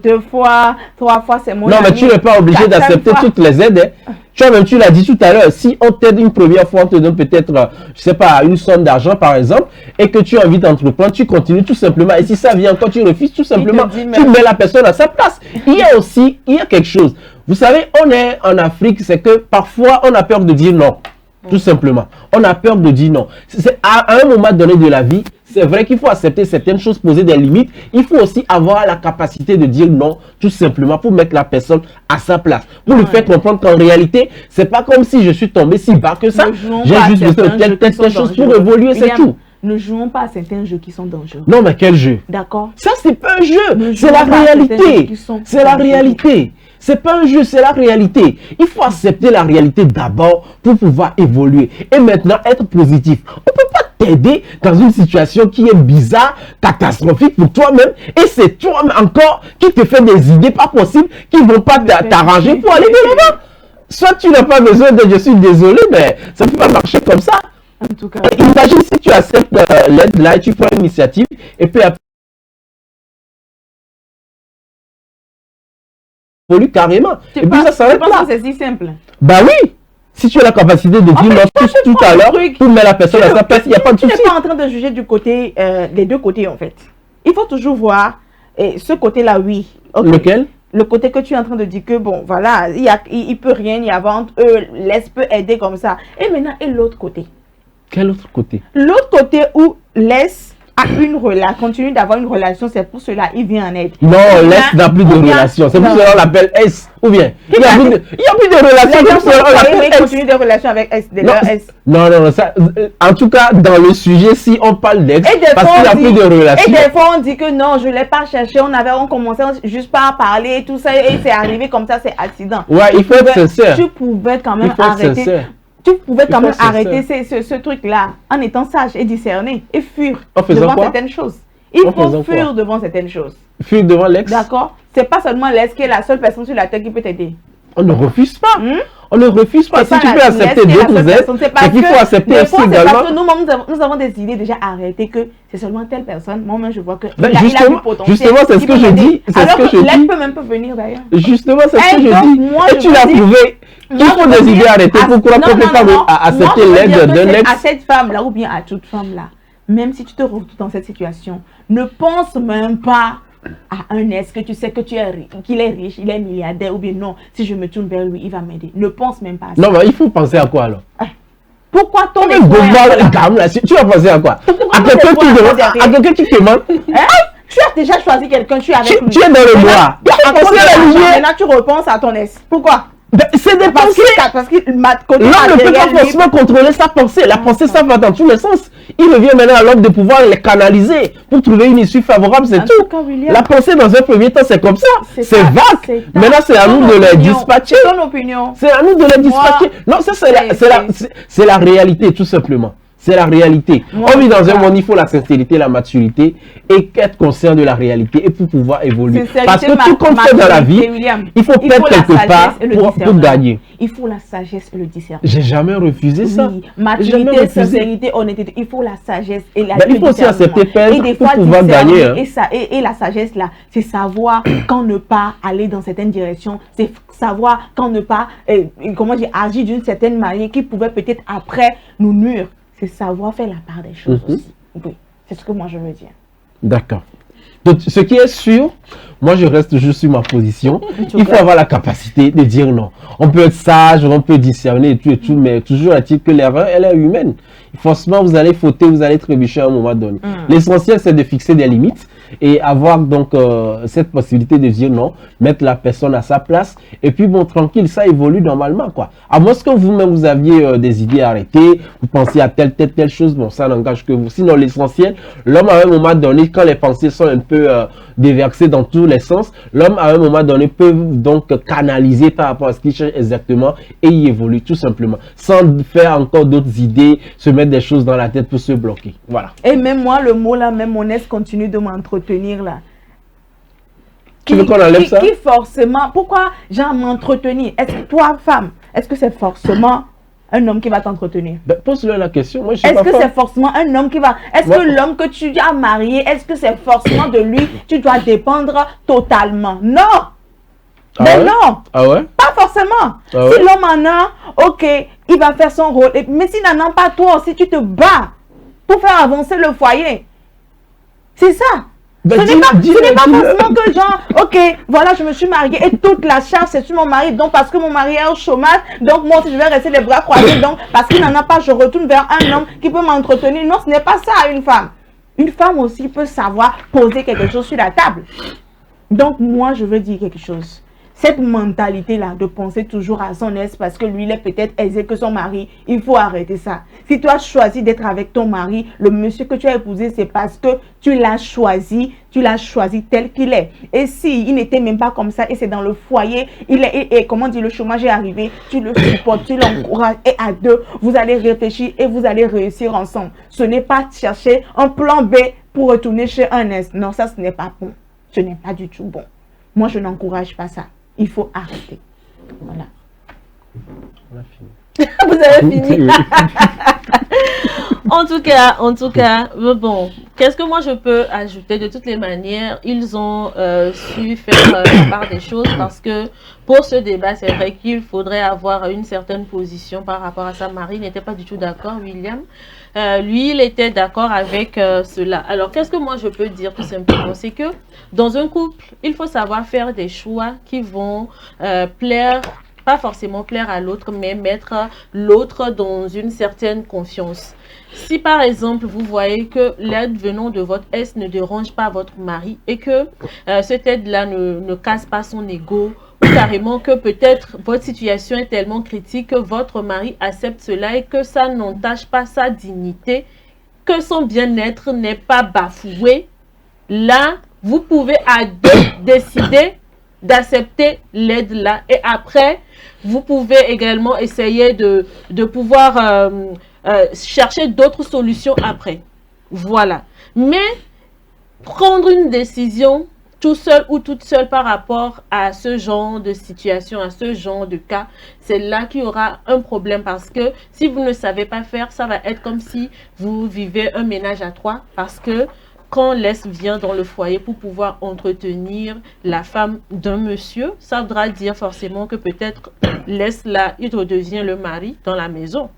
deux fois, trois fois, c'est mon Non, mais tu n'es pas obligé d'accepter toutes les aides. Toi-même, tu l'as dit tout à l'heure, si on t'aide une première fois, on te donne peut-être, je sais pas, une somme d'argent par exemple, et que tu as envie d'entreprendre, tu continues tout simplement. Et si ça vient quand tu refuses, tout simplement, tu mets la personne à sa place. Il y a quelque chose. Vous savez, on est en Afrique, c'est que parfois, on a peur de dire non. Tout simplement. On a peur de dire non. À un moment donné de la vie, c'est vrai qu'il faut accepter certaines choses, poser des limites. Il faut aussi avoir la capacité de dire non, tout simplement, pour mettre la personne à sa place. Pour lui faire comprendre qu'en réalité, c'est pas comme si je suis tombé si bas que ça. J'ai juste besoin de telle chose pour évoluer, c'est tout. ne jouons pas à certains jeux qui sont dangereux. Non, mais quel jeu? D'accord? Ça, c'est pas un jeu, c'est la jouons pas à certains jeux réalité. qui sont C'est la dangereux. réalité. C'est pas un jeu, c'est la réalité. Il faut accepter la réalité d'abord pour pouvoir évoluer. Et maintenant, être positif. On peut pas t'aider dans une situation qui est bizarre, catastrophique pour toi-même. Et c'est toi encore qui te fait des idées pas possibles, qui vont pas t'arranger pour aller de l'avant. Soit tu n'as pas besoin de je suis désolé, mais ça ne peut pas marcher comme ça. En tout cas, Imagine si tu acceptes l'aide là et tu prends l'initiative et puis après, évolue carrément. Et puis ça s'arrête là. c'est si simple. Bah oui, si tu as la capacité de dire non tout à l'heure, tu mets la personne à sa place, il n'y a pas de Tu souci. n'es pas en train de juger du côté, des deux côtés en fait. Il faut toujours voir ce côté-là, oui. Ok. Lequel? Le côté que tu es en train de dire que bon, voilà, il peut rien y avoir entre eux, laisse peut aider comme ça. Et maintenant, et l'autre côté. Quel autre côté? L'autre côté où laisse a une relation, continue d'avoir une relation, c'est pour cela il vient en aide. Non, laisse n'a plus de relation. C'est pour cela qu'on l'appelle S. Ou bien, il n'y a plus de relation. C'est pour cela qu'on l'appelle S. Continue des relations avec S, de leur S. Non, ça, en tout cas, dans le sujet, si on parle d'ex, Et des parce fois, qu'il n'y a plus de relation. Et des fois, on dit que non, je ne l'ai pas cherché, on commençait juste pas à parler et tout ça, et c'est arrivé comme ça, c'est accident. Ouais, il faut être sincère. Tu pouvais quand même Il faut être arrêter. sincère. Tu pouvais quand même faut être arrêter ce truc-là en étant sage et discerné et fuir En faisant devant quoi? certaines choses. Il En faisant faut fuir quoi? devant certaines choses. Fuir devant l'ex. D'accord? C'est pas seulement l'ex qui est la seule personne sur la terre qui peut t'aider. On ne refuse pas. Hmm? On ne refuse pas. Si tu peux accepter d'autres aides, c'est qu'il faut accepter aussi également. Parce que nous avons des idées déjà arrêtées que c'est seulement telle personne. Moi-même, je vois que Ben, il a justement, du potentiel, justement, c'est ce il que peut je m'aider. dis. C'est ce Alors que je l'aide dis. peut même pas venir d'ailleurs. Justement, c'est ce que Et je donc, dis. moi, Et je tu veux l'as dire- prouvé. Il Moi, faut je veux des idées dire arrêtées. Pourquoi non, pas non, accepter moi, je veux dire l'aide que d'un c'est ex? à cette femme-là ou bien à toute femme-là, même si tu te retrouves dans cette situation, ne pense même pas à un ex que tu sais que qu'il est riche, il est milliardaire ou bien non, si je me tourne vers lui, il va m'aider. Ne pense même pas à ça. Non, mais il faut penser à quoi alors? Pourquoi ton Mais espoir est Gomba, là? calme là. Tu vas penser à quoi? À quelqu'un ton qui espoir demande. est derrière? À quelqu'un qui te demande. Hein? Tu as déjà choisi quelqu'un, tu es avec lui. Tu es dans le bois. Tu Tu as penses à la lumière. maintenant tu repenses à ton ex. Pourquoi? Ben, c'est des pensées. Parce qu'il côté L'homme ne peut pas matériel, lui, forcément contrôler sa pensée. La pensée, ça va dans tous les sens. Il revient maintenant à l'homme de pouvoir les canaliser pour trouver une issue favorable, c'est En tout. tout cas, William, La pensée, dans un premier temps, c'est comme ça. C'est ta- vague. c'est ta- Maintenant, c'est à nous ton de les opinion. dispatcher. C'est ton opinion. C'est à nous de les dispatcher. Non, ça, c'est la réalité, tout simplement. C'est la réalité. Moi, On vit dans un ça- monde, il faut la sincérité, la maturité et être conscient de la réalité et pour pouvoir évoluer. Sincérité, Parce que tout compte fait dans la vie, maturité, William. il faut perdre la quelque sagesse part et le pour discernement. gagner. Il faut la sagesse et le discernement. J'ai jamais refusé ça. Oui, Jamais maturité, refusé. sincérité, honnêteté. Il faut la sagesse et la Ben, il le faut aussi discernement. accepter perdre Et des pour fois, pouvoir discerner gagner, hein. Et la sagesse là, c'est savoir quand ne pas aller dans certaines directions. C'est savoir quand ne pas, comment dire, agir d'une certaine manière qui pouvait peut-être après nous nuire. C'est savoir faire la part des choses aussi. Oui, c'est ce que moi je veux dire. D'accord. Donc, ce qui est sûr, moi je reste toujours sur ma position. Il faut avoir la capacité de dire non. On peut être sage, on peut discerner et tout, mais toujours est-il que l'erreur, elle est humaine. Forcément, vous allez fauter, vous allez trébucher à un moment donné. L'essentiel, c'est de fixer des limites et avoir donc cette possibilité de dire non, mettre la personne à sa place et puis bon, tranquille, ça évolue normalement, quoi. À moins que vous-même, vous aviez des idées arrêtées, vous pensiez à telle chose, bon, ça n'engage que vous. Sinon, l'essentiel, l'homme à un moment donné, quand les pensées sont un peu déversées dans tous les sens, l'homme à un moment donné peut donc canaliser par rapport à ce qu'il cherche exactement et y évolue tout simplement, sans faire encore d'autres idées, se mettre des choses dans la tête pour se bloquer. Voilà. Et même moi, le mot là, même mon ex continue de m'entretenir là. Tu veux qu'on enlève ça? Qui forcément, pourquoi genre m'entretenir? Est-ce que toi, femme, est-ce que c'est forcément un homme qui va t'entretenir? Ben, pose-le la question. Moi, je suis Est-ce pas que femme. c'est forcément un homme qui va... Est-ce Ouais. que l'homme que tu as marié, est-ce que c'est forcément de lui tu dois dépendre totalement? Non! Ah Mais ouais? non! Ah ouais? Pas forcément. Ah ouais? Si l'homme en a, ok, il va faire son rôle. Mais s'il n'en a pas, toi aussi, tu te bats pour faire avancer le foyer. C'est ça. Ben, Ce n'est pas, dis-le, ce n'est pas dis-le. forcément que genre, ok, voilà, je me suis mariée et toute la charge c'est sur mon mari. Donc, parce que mon mari est au chômage, donc moi aussi je vais rester les bras croisés. Donc, parce qu'il n'en a pas, je retourne vers un homme qui peut m'entretenir. Non, ce n'est pas ça une femme. Une femme aussi peut savoir poser quelque chose sur la table. Donc, moi, je veux dire quelque chose. cette mentalité-là de penser toujours à son ex parce que lui, il est peut-être aisé que son mari, il faut arrêter ça. Si tu as choisi d'être avec ton mari, le monsieur que tu as épousé, c'est parce que tu l'as choisi tel qu'il est. Et si il n'était même pas comme ça et c'est dans le foyer, et comment dire, le chômage est arrivé, tu le supportes, tu l'encourages et à deux, vous allez réfléchir et vous allez réussir ensemble. Ce n'est pas chercher un plan B pour retourner chez un ex. Non, ça, ce n'est pas bon. Ce n'est pas du tout bon. Moi, je n'encourage pas ça. Il faut arrêter. Voilà. On a fini. Vous avez fini. En tout cas, bon, qu'est-ce que moi je peux ajouter? De toutes les manières, ils ont su faire la part des choses parce que pour ce débat, c'est vrai qu'il faudrait avoir une certaine position par rapport à ça. Marie n'était pas du tout d'accord, William. Lui, il était d'accord avec cela. Alors, qu'est-ce que moi je peux dire tout simplement? C'est que dans un couple, il faut savoir faire des choix qui vont plaire, pas forcément plaire à l'autre, mais mettre l'autre dans une certaine confiance. Si par exemple, vous voyez que l'aide venant de votre ex ne dérange pas votre mari et que cette aide-là ne casse pas son ego, ou carrément que peut-être votre situation est tellement critique que votre mari accepte cela et que ça n'entache pas sa dignité, que son bien-être n'est pas bafoué, là, vous pouvez à deux décider d'accepter l'aide là. Et après, vous pouvez également essayer de pouvoir chercher d'autres solutions après. Voilà. Mais prendre une décision tout seul ou toute seule par rapport à ce genre de situation, à ce genre de cas, c'est là qu'il y aura un problème parce que si vous ne savez pas faire, ça va être comme si vous vivez un ménage à trois parce que quand l'Est vient dans le foyer pour pouvoir entretenir la femme d'un monsieur, ça voudra dire forcément que peut-être l'Est là, il redevient le mari dans la maison.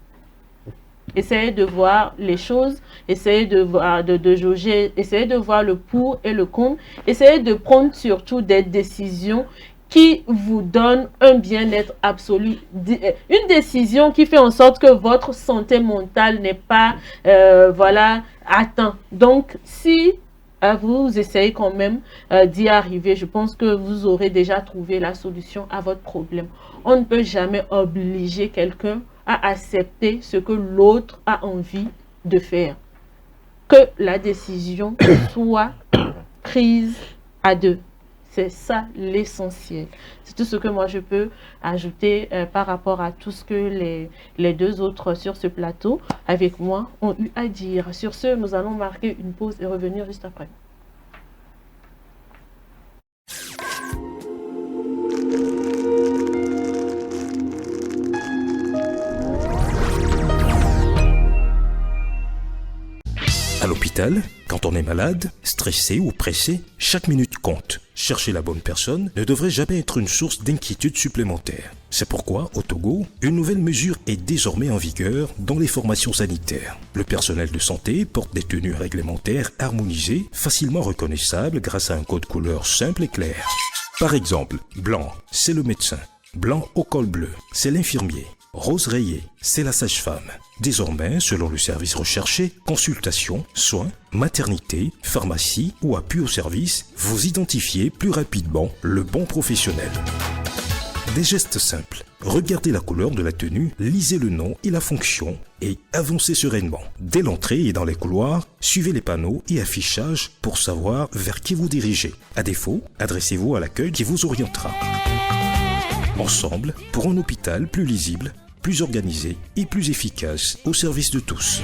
Essayez de voir les choses, essayez de voir, de jauger, essayez de voir le pour et le contre, essayez de prendre surtout des décisions qui vous donnent un bien-être absolu. Une décision qui fait en sorte que votre santé mentale n'est pas voilà, atteinte. Donc, si vous essayez quand même d'y arriver, je pense que vous aurez déjà trouvé la solution à votre problème. On ne peut jamais obliger quelqu'un à accepter ce que l'autre a envie de faire. Que la décision soit prise à deux. C'est ça l'essentiel. C'est tout ce que moi je peux ajouter par rapport à tout ce que les deux autres sur ce plateau avec moi ont eu à dire. Sur ce, nous allons marquer une pause et revenir juste après. À l'hôpital, quand on est malade, stressé ou pressé, chaque minute compte. Chercher la bonne personne ne devrait jamais être une source d'inquiétude supplémentaire. C'est pourquoi, au Togo, une nouvelle mesure est désormais en vigueur dans les formations sanitaires. Le personnel de santé porte des tenues réglementaires harmonisées, facilement reconnaissables grâce à un code couleur simple et clair. Par exemple, blanc, c'est le médecin. Blanc au col bleu, c'est l'infirmier. Rose rayée, c'est la sage-femme. Désormais, selon le service recherché, consultation, soins, maternité, pharmacie ou appui au service, vous identifiez plus rapidement le bon professionnel. Des gestes simples. Regardez la couleur de la tenue, lisez le nom et la fonction et avancez sereinement. Dès l'entrée et dans les couloirs, suivez les panneaux et affichages pour savoir vers qui vous dirigez. À défaut, adressez-vous à l'accueil qui vous orientera. Ensemble, pour un hôpital plus lisible, plus organisé et plus efficace au service de tous.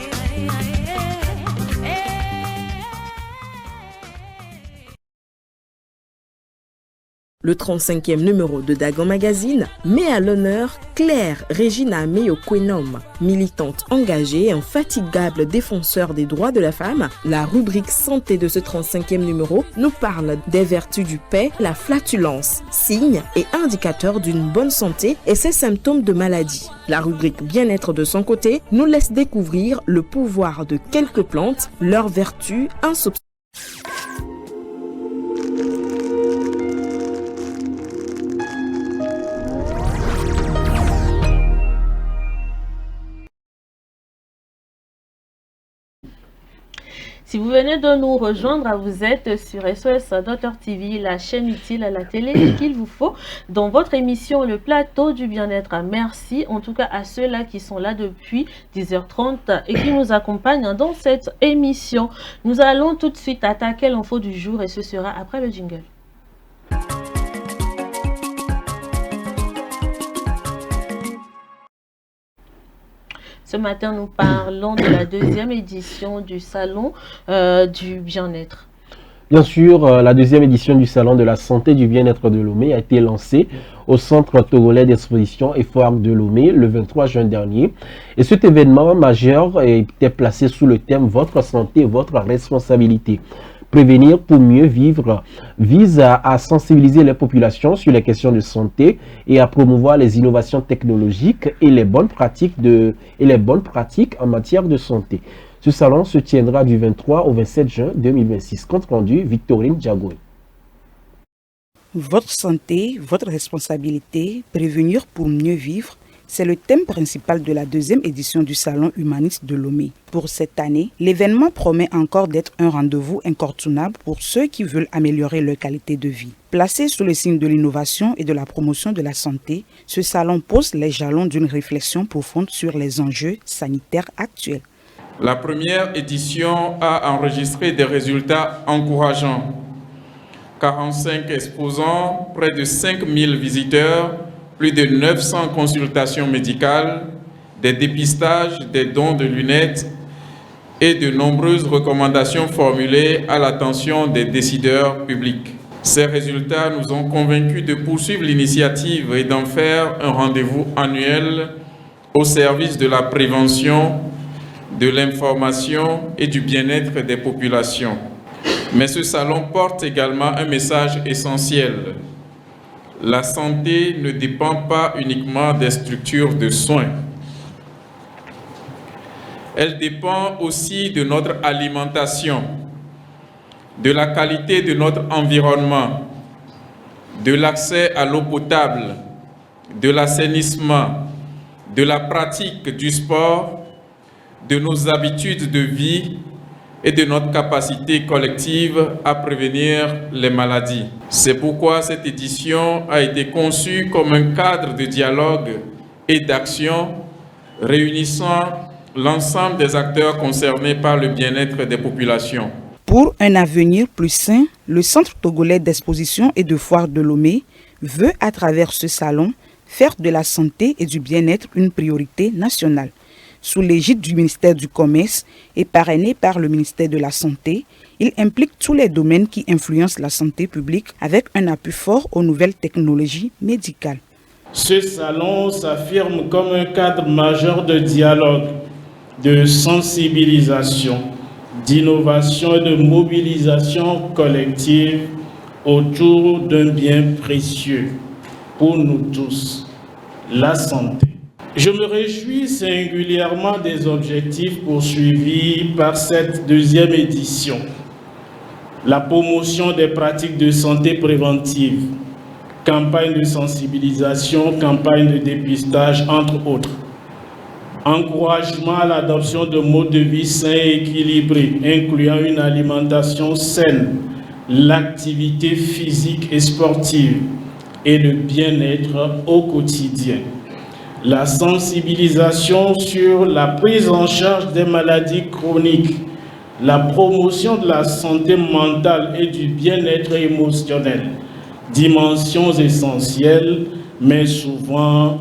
Le 35e numéro de Dagon Magazine met à l'honneur Claire Regina Meyo-Kwenom, militante engagée et infatigable défenseur des droits de la femme. La rubrique santé de ce 35e numéro nous parle des vertus du paix, la flatulence, signes et indicateurs d'une bonne santé et ses symptômes de maladie. La rubrique bien-être de son côté nous laisse découvrir le pouvoir de quelques plantes, leurs vertus insoupçonnées. Si Si vous venez de nous rejoindre, vous êtes sur SOS Dr TV, la chaîne utile à la télé qu'il vous faut, dans votre émission Le Plateau du Bien-être. Merci en tout cas à ceux-là qui sont là depuis 10h30 et qui nous accompagnent dans cette émission. Nous allons tout de suite attaquer l'info du jour et ce sera après le jingle. Ce matin, nous parlons de la deuxième édition du Salon du Bien-être. Bien sûr, la deuxième édition du Salon de la santé et du bien-être de Lomé a été lancée au Centre togolais d'exposition et foire de Lomé le 23 juin dernier. Et cet événement majeur était placé sous le thème « Votre santé, votre responsabilité ». Prévenir pour mieux vivre vise à sensibiliser les populations sur les questions de santé et à promouvoir les innovations technologiques et les bonnes pratiques en matière de santé. Ce salon se tiendra du 23 au 27 juin 2026. Compte rendu, Victorine Diagoy. Votre santé, votre responsabilité, prévenir pour mieux vivre, c'est le thème principal de la deuxième édition du Salon humaniste de Lomé. Pour cette année, l'événement promet encore d'être un rendez-vous incontournable pour ceux qui veulent améliorer leur qualité de vie. Placé sous le signe de l'innovation et de la promotion de la santé, ce salon pose les jalons d'une réflexion profonde sur les enjeux sanitaires actuels. La première édition a enregistré des résultats encourageants. 45 exposants, près de 5000 visiteurs, plus de 900 consultations médicales, des dépistages, des dons de lunettes et de nombreuses recommandations formulées à l'attention des décideurs publics. Ces résultats nous ont convaincus de poursuivre l'initiative et d'en faire un rendez-vous annuel au service de la prévention, de l'information et du bien-être des populations. Mais ce salon porte également un message essentiel. La santé ne dépend pas uniquement des structures de soins. Elle dépend aussi de notre alimentation, de la qualité de notre environnement, de l'accès à l'eau potable, de l'assainissement, de la pratique du sport, de nos habitudes de vie et de notre capacité collective à prévenir les maladies. C'est pourquoi cette édition a été conçue comme un cadre de dialogue et d'action réunissant l'ensemble des acteurs concernés par le bien-être des populations. Pour un avenir plus sain, le Centre togolais d'exposition et de foire de Lomé veut, à travers ce salon, faire de la santé et du bien-être une priorité nationale. Sous l'égide du ministère du Commerce et parrainé par le ministère de la Santé, il implique tous les domaines qui influencent la santé publique avec un appui fort aux nouvelles technologies médicales. Ce salon s'affirme comme un cadre majeur de dialogue, de sensibilisation, d'innovation et de mobilisation collective autour d'un bien précieux pour nous tous, la santé. Je me réjouis singulièrement des objectifs poursuivis par cette deuxième édition. La promotion des pratiques de santé préventive, campagne de sensibilisation, campagne de dépistage, entre autres. Encouragement à l'adoption de modes de vie sains et équilibrés, incluant une alimentation saine, l'activité physique et sportive et le bien-être au quotidien. La sensibilisation sur la prise en charge des maladies chroniques, la promotion de la santé mentale et du bien-être émotionnel, dimensions essentielles, mais souvent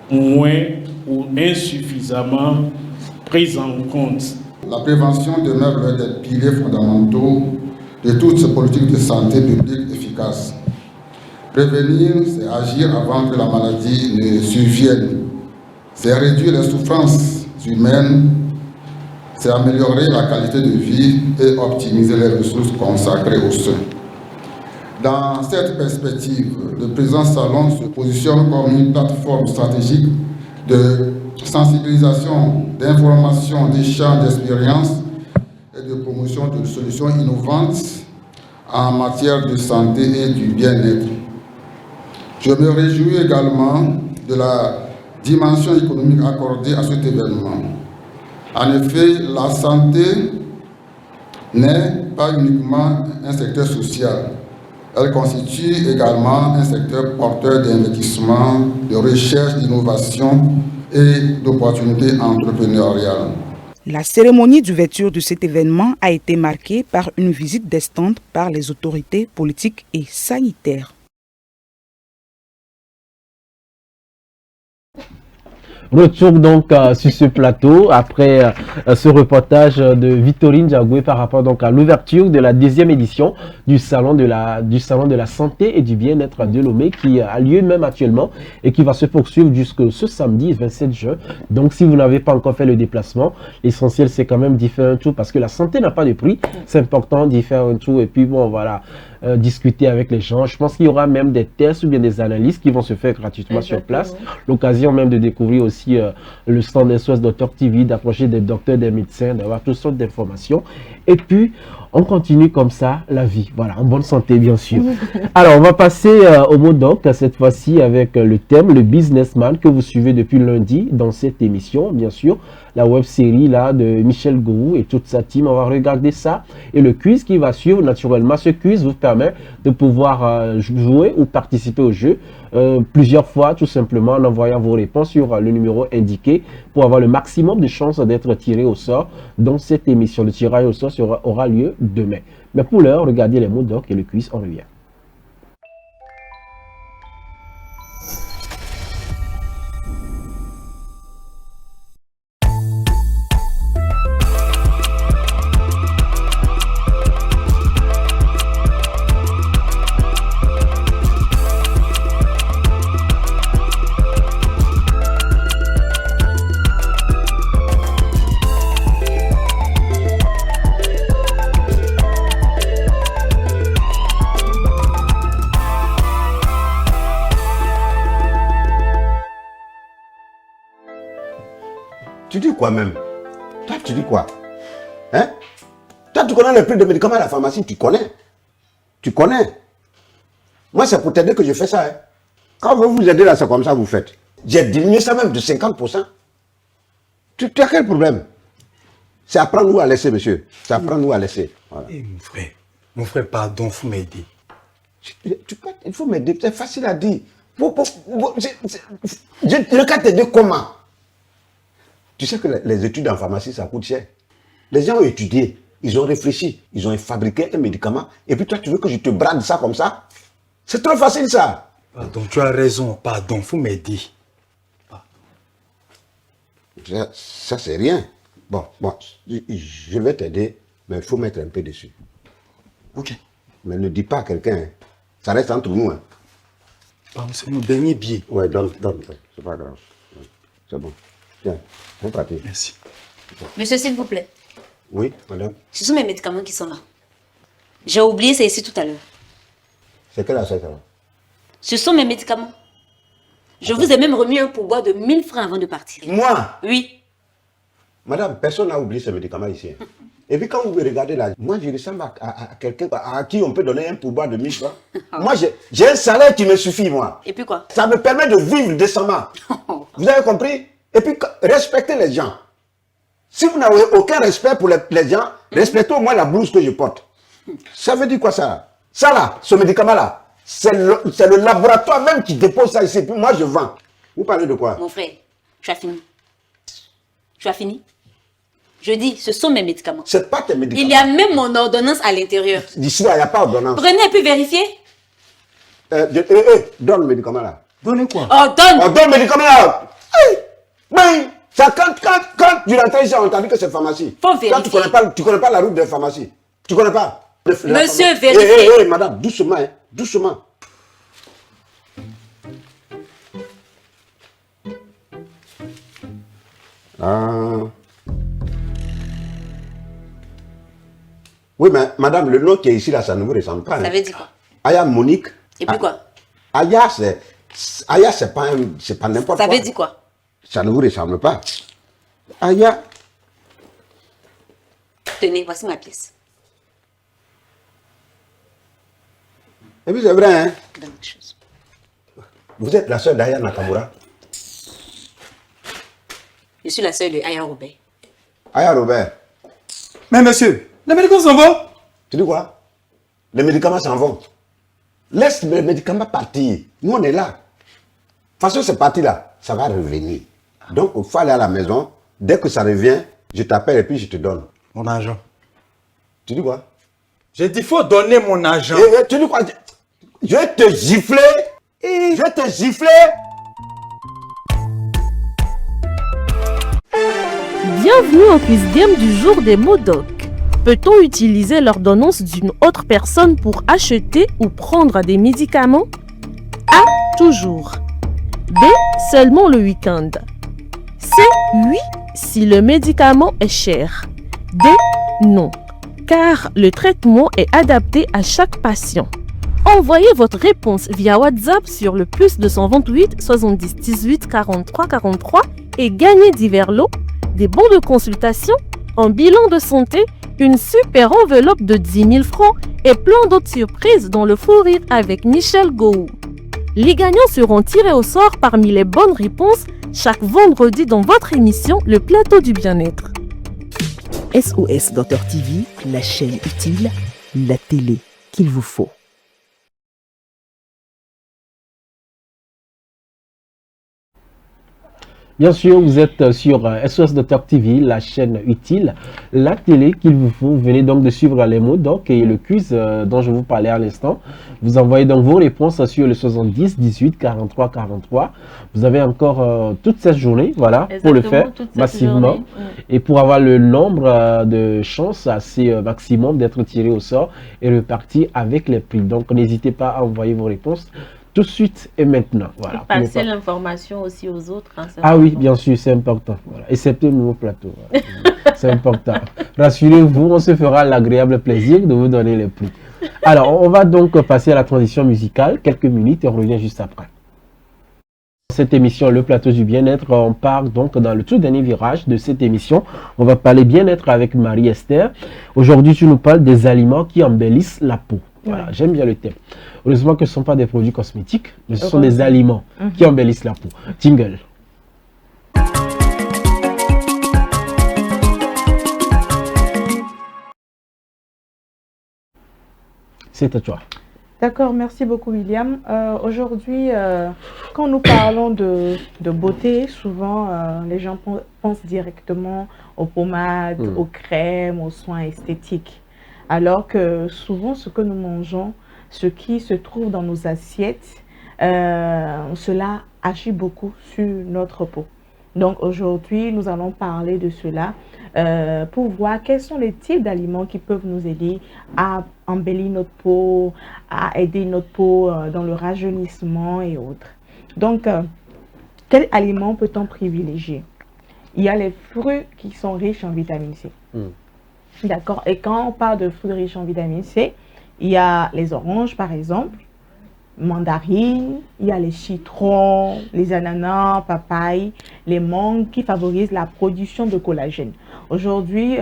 moins ou insuffisamment prises en compte. La prévention demeure l'un des piliers fondamentaux de toutes ces politiques de santé publique efficaces. Prévenir, c'est agir avant que la maladie ne survienne. C'est réduire les souffrances humaines, c'est améliorer la qualité de vie et optimiser les ressources consacrées aux soins. Dans cette perspective, le présent salon se positionne comme une plateforme stratégique de sensibilisation, d'information, d'échange d'expériences et de promotion de solutions innovantes en matière de santé et du bien-être. Je me réjouis également de la dimension économique accordée à cet événement. En effet, la santé n'est pas uniquement un secteur social. Elle constitue également un secteur porteur d'investissement, de recherche, d'innovation et d'opportunités entrepreneuriales. La cérémonie d'ouverture de cet événement a été marquée par une visite des stands par les autorités politiques et sanitaires. Retour donc sur ce plateau après ce reportage de Victorine Diagoué par rapport donc à l'ouverture de la 2e édition du salon de la santé et du bien-être de Lomé qui a lieu même actuellement et qui va se poursuivre jusque ce samedi 27 juin. Donc si vous n'avez pas encore fait le déplacement, l'essentiel c'est quand même d'y faire un tour parce que la santé n'a pas de prix. C'est important d'y faire un tour et puis bon voilà. Discuter avec les gens. Je pense qu'il y aura même des tests ou bien des analyses qui vont se faire gratuitement sur place. L'occasion même de découvrir aussi le stand SOS Docteur TV, d'approcher des docteurs, des médecins, d'avoir toutes sortes d'informations. Et puis, on continue comme ça la vie. Voilà, en bonne santé bien sûr. Alors, on va passer au mot doc cette fois-ci avec le thème, le businessman que vous suivez depuis lundi dans cette émission, bien sûr. La web série là de Michel Gourou et toute sa team. On va regarder ça. Et le quiz qui va suivre, naturellement, ce quiz vous permet de pouvoir jouer ou participer au jeu plusieurs fois, tout simplement en envoyant vos réponses sur le numéro indiqué pour avoir le maximum de chances d'être tiré au sort dans cette émission. Le tirage au sort aura lieu demain. Mais pour l'heure, regardez les mots doc et le quiz, on revient. Tu dis quoi même? Toi, tu dis quoi? Hein? Toi, tu connais le prix de médicaments à la pharmacie, tu connais. Tu connais. Moi, c'est pour t'aider que je fais ça. Hein. Quand on veut vous aider là, c'est comme ça que vous faites. J'ai diminué ça même de 50%. Tu as quel problème? C'est apprendre ou à laisser, monsieur. C'est apprendre ou à laisser. Voilà. Et mon frère, pardon, il faut m'aider. Il faut m'aider, c'est facile à dire. Je peux t'aider comment? Tu sais que les études en pharmacie, ça coûte cher. Les gens ont étudié, ils ont réfléchi, ils ont fabriqué un médicament. Et puis toi, tu veux que je te brade ça comme ça? C'est trop facile, ça. Pardon, tu as raison. Pardon, il faut m'aider. Ça, c'est rien. Bon, je vais t'aider, mais il faut mettre un peu dessus. Ok. Mais ne dis pas à quelqu'un. Hein. Ça reste entre nous. Hein. Pardon, c'est nos derniers billets. Ouais, donne. C'est pas grave. C'est bon. Tiens, on va partir. Merci. Monsieur, s'il vous plaît. Oui, madame. Ce sont mes médicaments qui sont là. J'ai oublié, c'est ici tout à l'heure. C'est quelle affaire, ça va? Ce sont mes médicaments. Je vous ai même remis un pourboire de 1000 francs avant de partir. Moi? Oui. Madame, personne n'a oublié ces médicaments ici. Et puis quand vous regardez là, moi je ressemble à quelqu'un à qui on peut donner un pourboire de 1000 francs. Moi j'ai un salaire qui me suffit, moi. Et puis quoi? Ça me permet de vivre décemment. Vous avez compris? Et puis respectez les gens. Si vous n'avez aucun respect pour les gens, respectez au moins la blouse que je porte. Ça veut dire quoi ça? Ça là, ce médicament là, c'est le laboratoire même qui dépose ça ici. Puis moi je vends. Vous parlez de quoi? Mon frère, tu as fini. Tu as fini? Je dis, ce sont mes médicaments. C'est pas tes médicaments. Il y a même mon ordonnance à l'intérieur. D'ici là, il n'y a pas d'ordonnance. Prenez et puis vérifiez. Donne le médicament là. Donnez quoi? Oh, donne! Oh, donne le médicament là. Ben, ça, quand tu rentres ici, on t'a dit que c'est pharmacie. Faut vérifier. Toi, tu connais pas la route de pharmacie. Tu connais pas? Monsieur, vérifiez. Madame, doucement, hein, doucement. Oui, mais madame, le nom qui est ici, là, ça ne vous ressemble pas. Ça veut dire quoi? Aya Monique. Et puis quoi? Aya, c'est pas n'importe quoi. Ça veut dire quoi? Ça ne vous ressemble pas. Aya. Tenez, voici ma pièce. Et puis c'est vrai, hein? Donne quelque chose. Vous êtes la sœur d'Aya Nakamura? Je suis la sœur de Aya Robert. Aya Robert. Mais monsieur, Les médicaments s'en vont. Tu dis quoi? Les médicaments s'en vont. Laisse les médicaments partir. Nous, on est là. De toute façon, c'est parti là. Ça va revenir. Donc, il faut aller à la maison. Dès que ça revient, je t'appelle et puis je te donne. Mon argent. Tu dis quoi? J'ai dit, il faut donner mon argent. Tu dis quoi? Je vais te gifler. Je vais te gifler. Bienvenue au quiz game du jour des MODOC. Peut-on utiliser l'ordonnance d'une autre personne pour acheter ou prendre des médicaments? A. Toujours. B. Seulement le week-end. C. Oui, si le médicament est cher. D. Non, car le traitement est adapté à chaque patient. Envoyez votre réponse via WhatsApp sur le +228 70 18 43 43 et gagnez divers lots, des bons de consultation, un bilan de santé, une super enveloppe de 10 000 francs et plein d'autres surprises dans le fou rire avec Michel Gou. Les gagnants seront tirés au sort parmi les bonnes réponses chaque vendredi dans votre émission Le Plateau du Bien-être. SOS Docteur TV, la chaîne utile, la télé qu'il vous faut. Bien sûr, vous êtes sur SOS Docteur TV, la chaîne utile, la télé qu'il vous faut. Vous venez donc de suivre les MODOC et le quiz dont je vous parlais à l'instant. Vous envoyez donc vos réponses sur le 70 18 43 43. Vous avez encore toute cette journée, voilà, pour le faire massivement. Et pour avoir le nombre de chances assez maximum d'être tiré au sort et reparti avec les prix. Donc n'hésitez pas à envoyer vos réponses tout de suite et maintenant. Voilà, et passer l'information aussi aux autres. Hein, ah oui, bien sûr, c'est important. Voilà. Excepté le nouveau plateau. Voilà. C'est important. Rassurez-vous, on se fera l'agréable plaisir de vous donner les prix. Alors, on va donc passer à la transition musicale. Quelques minutes et on revient juste après. Dans cette émission, le plateau du bien-être, on part donc dans le tout dernier virage de cette émission. On va parler bien-être avec Marie-Esther. Aujourd'hui, tu nous parles des aliments qui embellissent la peau. Voilà, j'aime bien le thème. Heureusement que ce ne sont pas des produits cosmétiques, mais ce sont des aliments qui embellissent la peau. Jingle. C'est à toi. D'accord, merci beaucoup William. Aujourd'hui, quand nous parlons de beauté, souvent les gens pensent directement aux pommades, aux crèmes, aux soins esthétiques. Alors que souvent ce que nous mangeons, ce qui se trouve dans nos assiettes, cela agit beaucoup sur notre peau. Donc aujourd'hui, nous allons parler de cela pour voir quels sont les types d'aliments qui peuvent nous aider à embellir notre peau, à aider notre peau dans le rajeunissement et autres. Donc, quels aliments peut-on privilégier? Il y a les fruits qui sont riches en vitamine C. D'accord. Et quand on parle de fruits riches en vitamine C, il y a les oranges par exemple, mandarines, il y a les citrons, les ananas, papayes, les mangues qui favorisent la production de collagène. Aujourd'hui,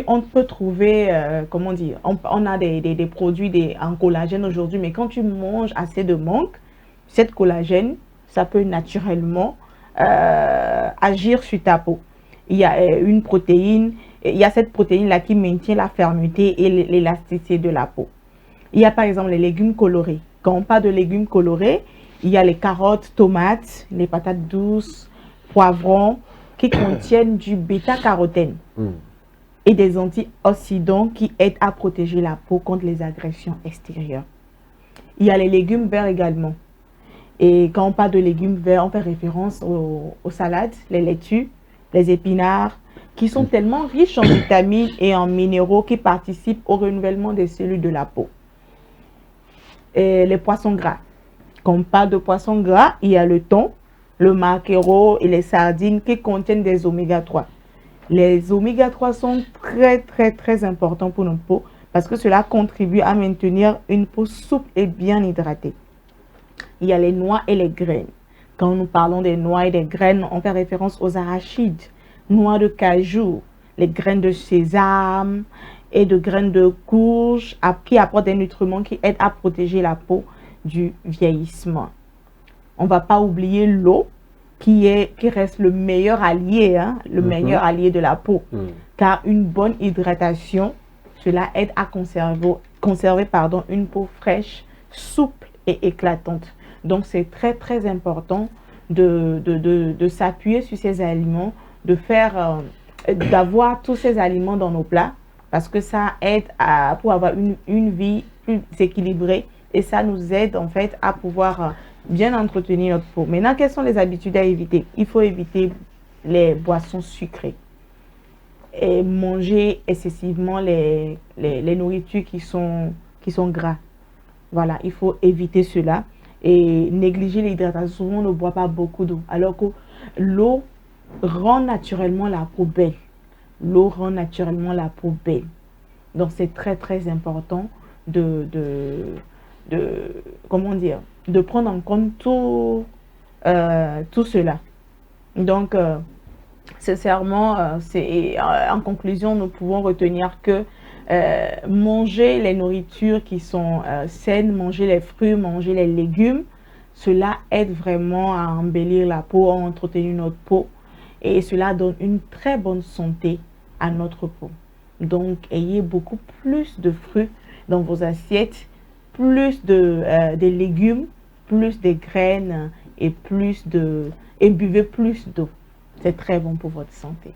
on peut trouver, comment dire, on a des produits en collagène aujourd'hui, mais quand tu manges assez de mangue, cette collagène, ça peut naturellement agir sur ta peau. Il y a une protéine, il y a cette protéine-là qui maintient la fermeté et l'élasticité de la peau. Il y a par exemple les légumes colorés. Quand on parle de légumes colorés, il y a les carottes, tomates, les patates douces, poivrons, qui contiennent du bêta-carotène et des antioxydants qui aident à protéger la peau contre les agressions extérieures. Il y a les légumes verts également. Et quand on parle de légumes verts, on fait référence aux salades, les laitues, les épinards, qui sont tellement riches en vitamines et en minéraux qui participent au renouvellement des cellules de la peau. Et les poissons gras. Quand on parle de poissons gras, il y a le thon, le maquereau et les sardines qui contiennent des oméga 3. Les oméga 3 sont très importants pour notre peau parce que cela contribue à maintenir une peau souple et bien hydratée. Il y a les noix et les graines. Quand nous parlons des noix et des graines, on fait référence aux arachides, noix de cajou, les graines de sésame et de graines de courge qui apportent des nutriments qui aident à protéger la peau du vieillissement. On ne va pas oublier l'eau qui reste le meilleur allié, hein, le meilleur allié de la peau. Car une bonne hydratation, cela aide à conserver une peau fraîche, souple et éclatante. Donc c'est très très important de s'appuyer sur ces aliments, d'avoir tous ces aliments dans nos plats, parce que ça aide pour avoir une vie plus équilibrée et ça nous aide en fait à pouvoir bien entretenir notre peau. Maintenant, quelles sont les habitudes à éviter? Il faut éviter les boissons sucrées et manger excessivement les nourritures qui sont gras. Voilà, il faut éviter cela et négliger l'hydratation. Souvent, on ne boit pas beaucoup d'eau, alors que l'eau rend naturellement la peau belle. L'eau rend naturellement la peau belle. Donc, c'est très, très important de prendre en compte tout cela. Donc, sincèrement, en conclusion, nous pouvons retenir que manger les nourritures qui sont saines, manger les fruits, manger les légumes, cela aide vraiment à embellir la peau, à entretenir notre peau et cela donne une très bonne santé à notre peau. Donc, ayez beaucoup plus de fruits dans vos assiettes, plus de légumes, plus de graines et buvez plus d'eau. C'est très bon pour votre santé.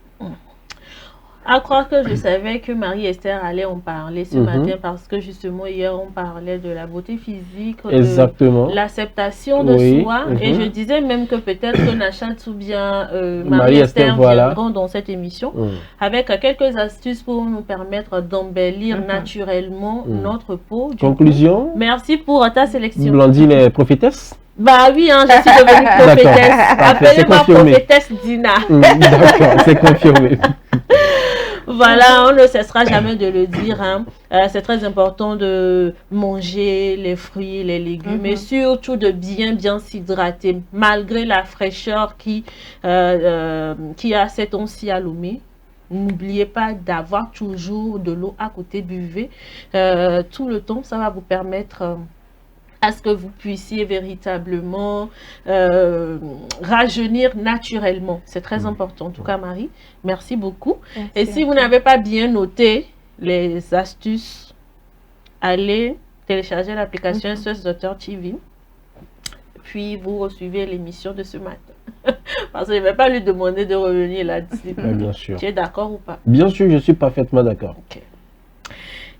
À croire que je savais que Marie-Esther allait en parler ce matin parce que justement hier on parlait de la beauté physique, de l'acceptation de soi et je disais même que peut-être que Nachat ou bien Marie-Esther viendront dans cette émission avec quelques astuces pour nous permettre d'embellir naturellement notre peau. Conclusion. Merci pour ta sélection. Blondine est prophétesse. Bah oui, hein, je suis devenue prophétesse. Appelez-moi prophétesse Dina. D'accord, c'est confirmé. Voilà, on ne cessera jamais de le dire. Hein. C'est très important de manger les fruits, les légumes et surtout de bien s'hydrater malgré la fraîcheur qui a cette once à Lomé. N'oubliez pas d'avoir toujours de l'eau à côté, buvez tout le temps. Ça va vous permettre à ce que vous puissiez véritablement rajeunir naturellement. C'est très important. En tout cas, Marie, merci beaucoup. Merci. Et si vous n'avez pas bien noté les astuces, allez télécharger l'application SOS Docteur TV. Puis vous recevez l'émission de ce matin. Parce que je ne vais pas lui demander de revenir là-dessus. Bien sûr. Tu es d'accord ou pas? Bien sûr, je suis parfaitement d'accord. Okay.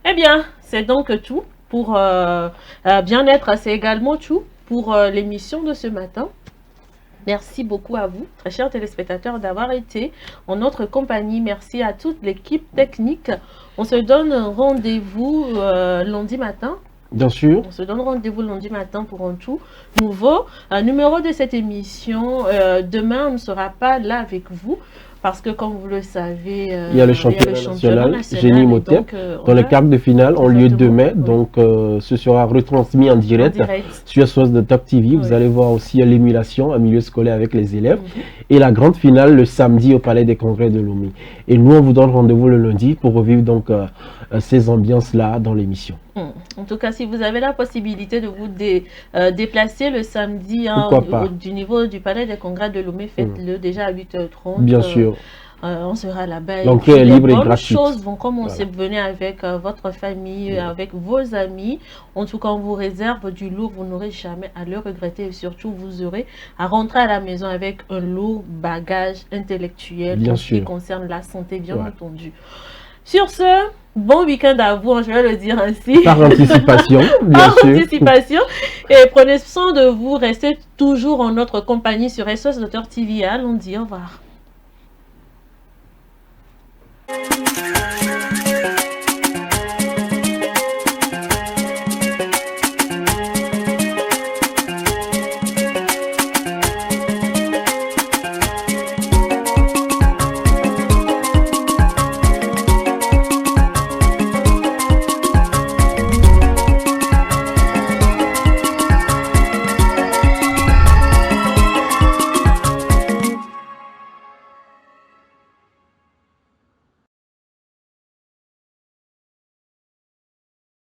Eh bien, c'est donc tout. Pour bien-être, c'est également tout pour l'émission de ce matin. Merci beaucoup à vous, très chers téléspectateurs, d'avoir été en notre compagnie. Merci à toute l'équipe technique. On se donne rendez-vous lundi matin. Bien sûr. On se donne rendez-vous lundi matin pour un tout nouveau numéro de cette émission. Demain, on ne sera pas là avec vous. Parce que, comme vous le savez, il y a le championnat national Génie Motep. Dans les quarts de finale ont lieu demain. Donc, ce sera retransmis en direct sur SOS de Top TV. Vous allez voir aussi l'émulation en milieu scolaire avec les élèves. Et la grande finale le samedi au Palais des Congrès de Lomé. Et nous, on vous donne rendez-vous le lundi pour revivre donc ces ambiances-là dans l'émission. En tout cas, si vous avez la possibilité de vous déplacer le samedi du niveau du Palais des Congrès de Lomé, faites-le déjà à 8h30. Bien sûr. On sera là-bas. L'entrée est libre et gratuite. Les bonnes choses vont commencer. Venez avec votre famille, avec vos amis. En tout cas, on vous réserve du lourd. Vous n'aurez jamais à le regretter. Et surtout, vous aurez à rentrer à la maison avec un lourd bagage intellectuel en ce qui concerne la santé, bien entendu. Sur ce, bon week-end à vous, je vais le dire ainsi. Par anticipation, bien Par anticipation. Et prenez soin de vous. Restez toujours en notre compagnie sur SOS Docteur TV. Allons dire au revoir.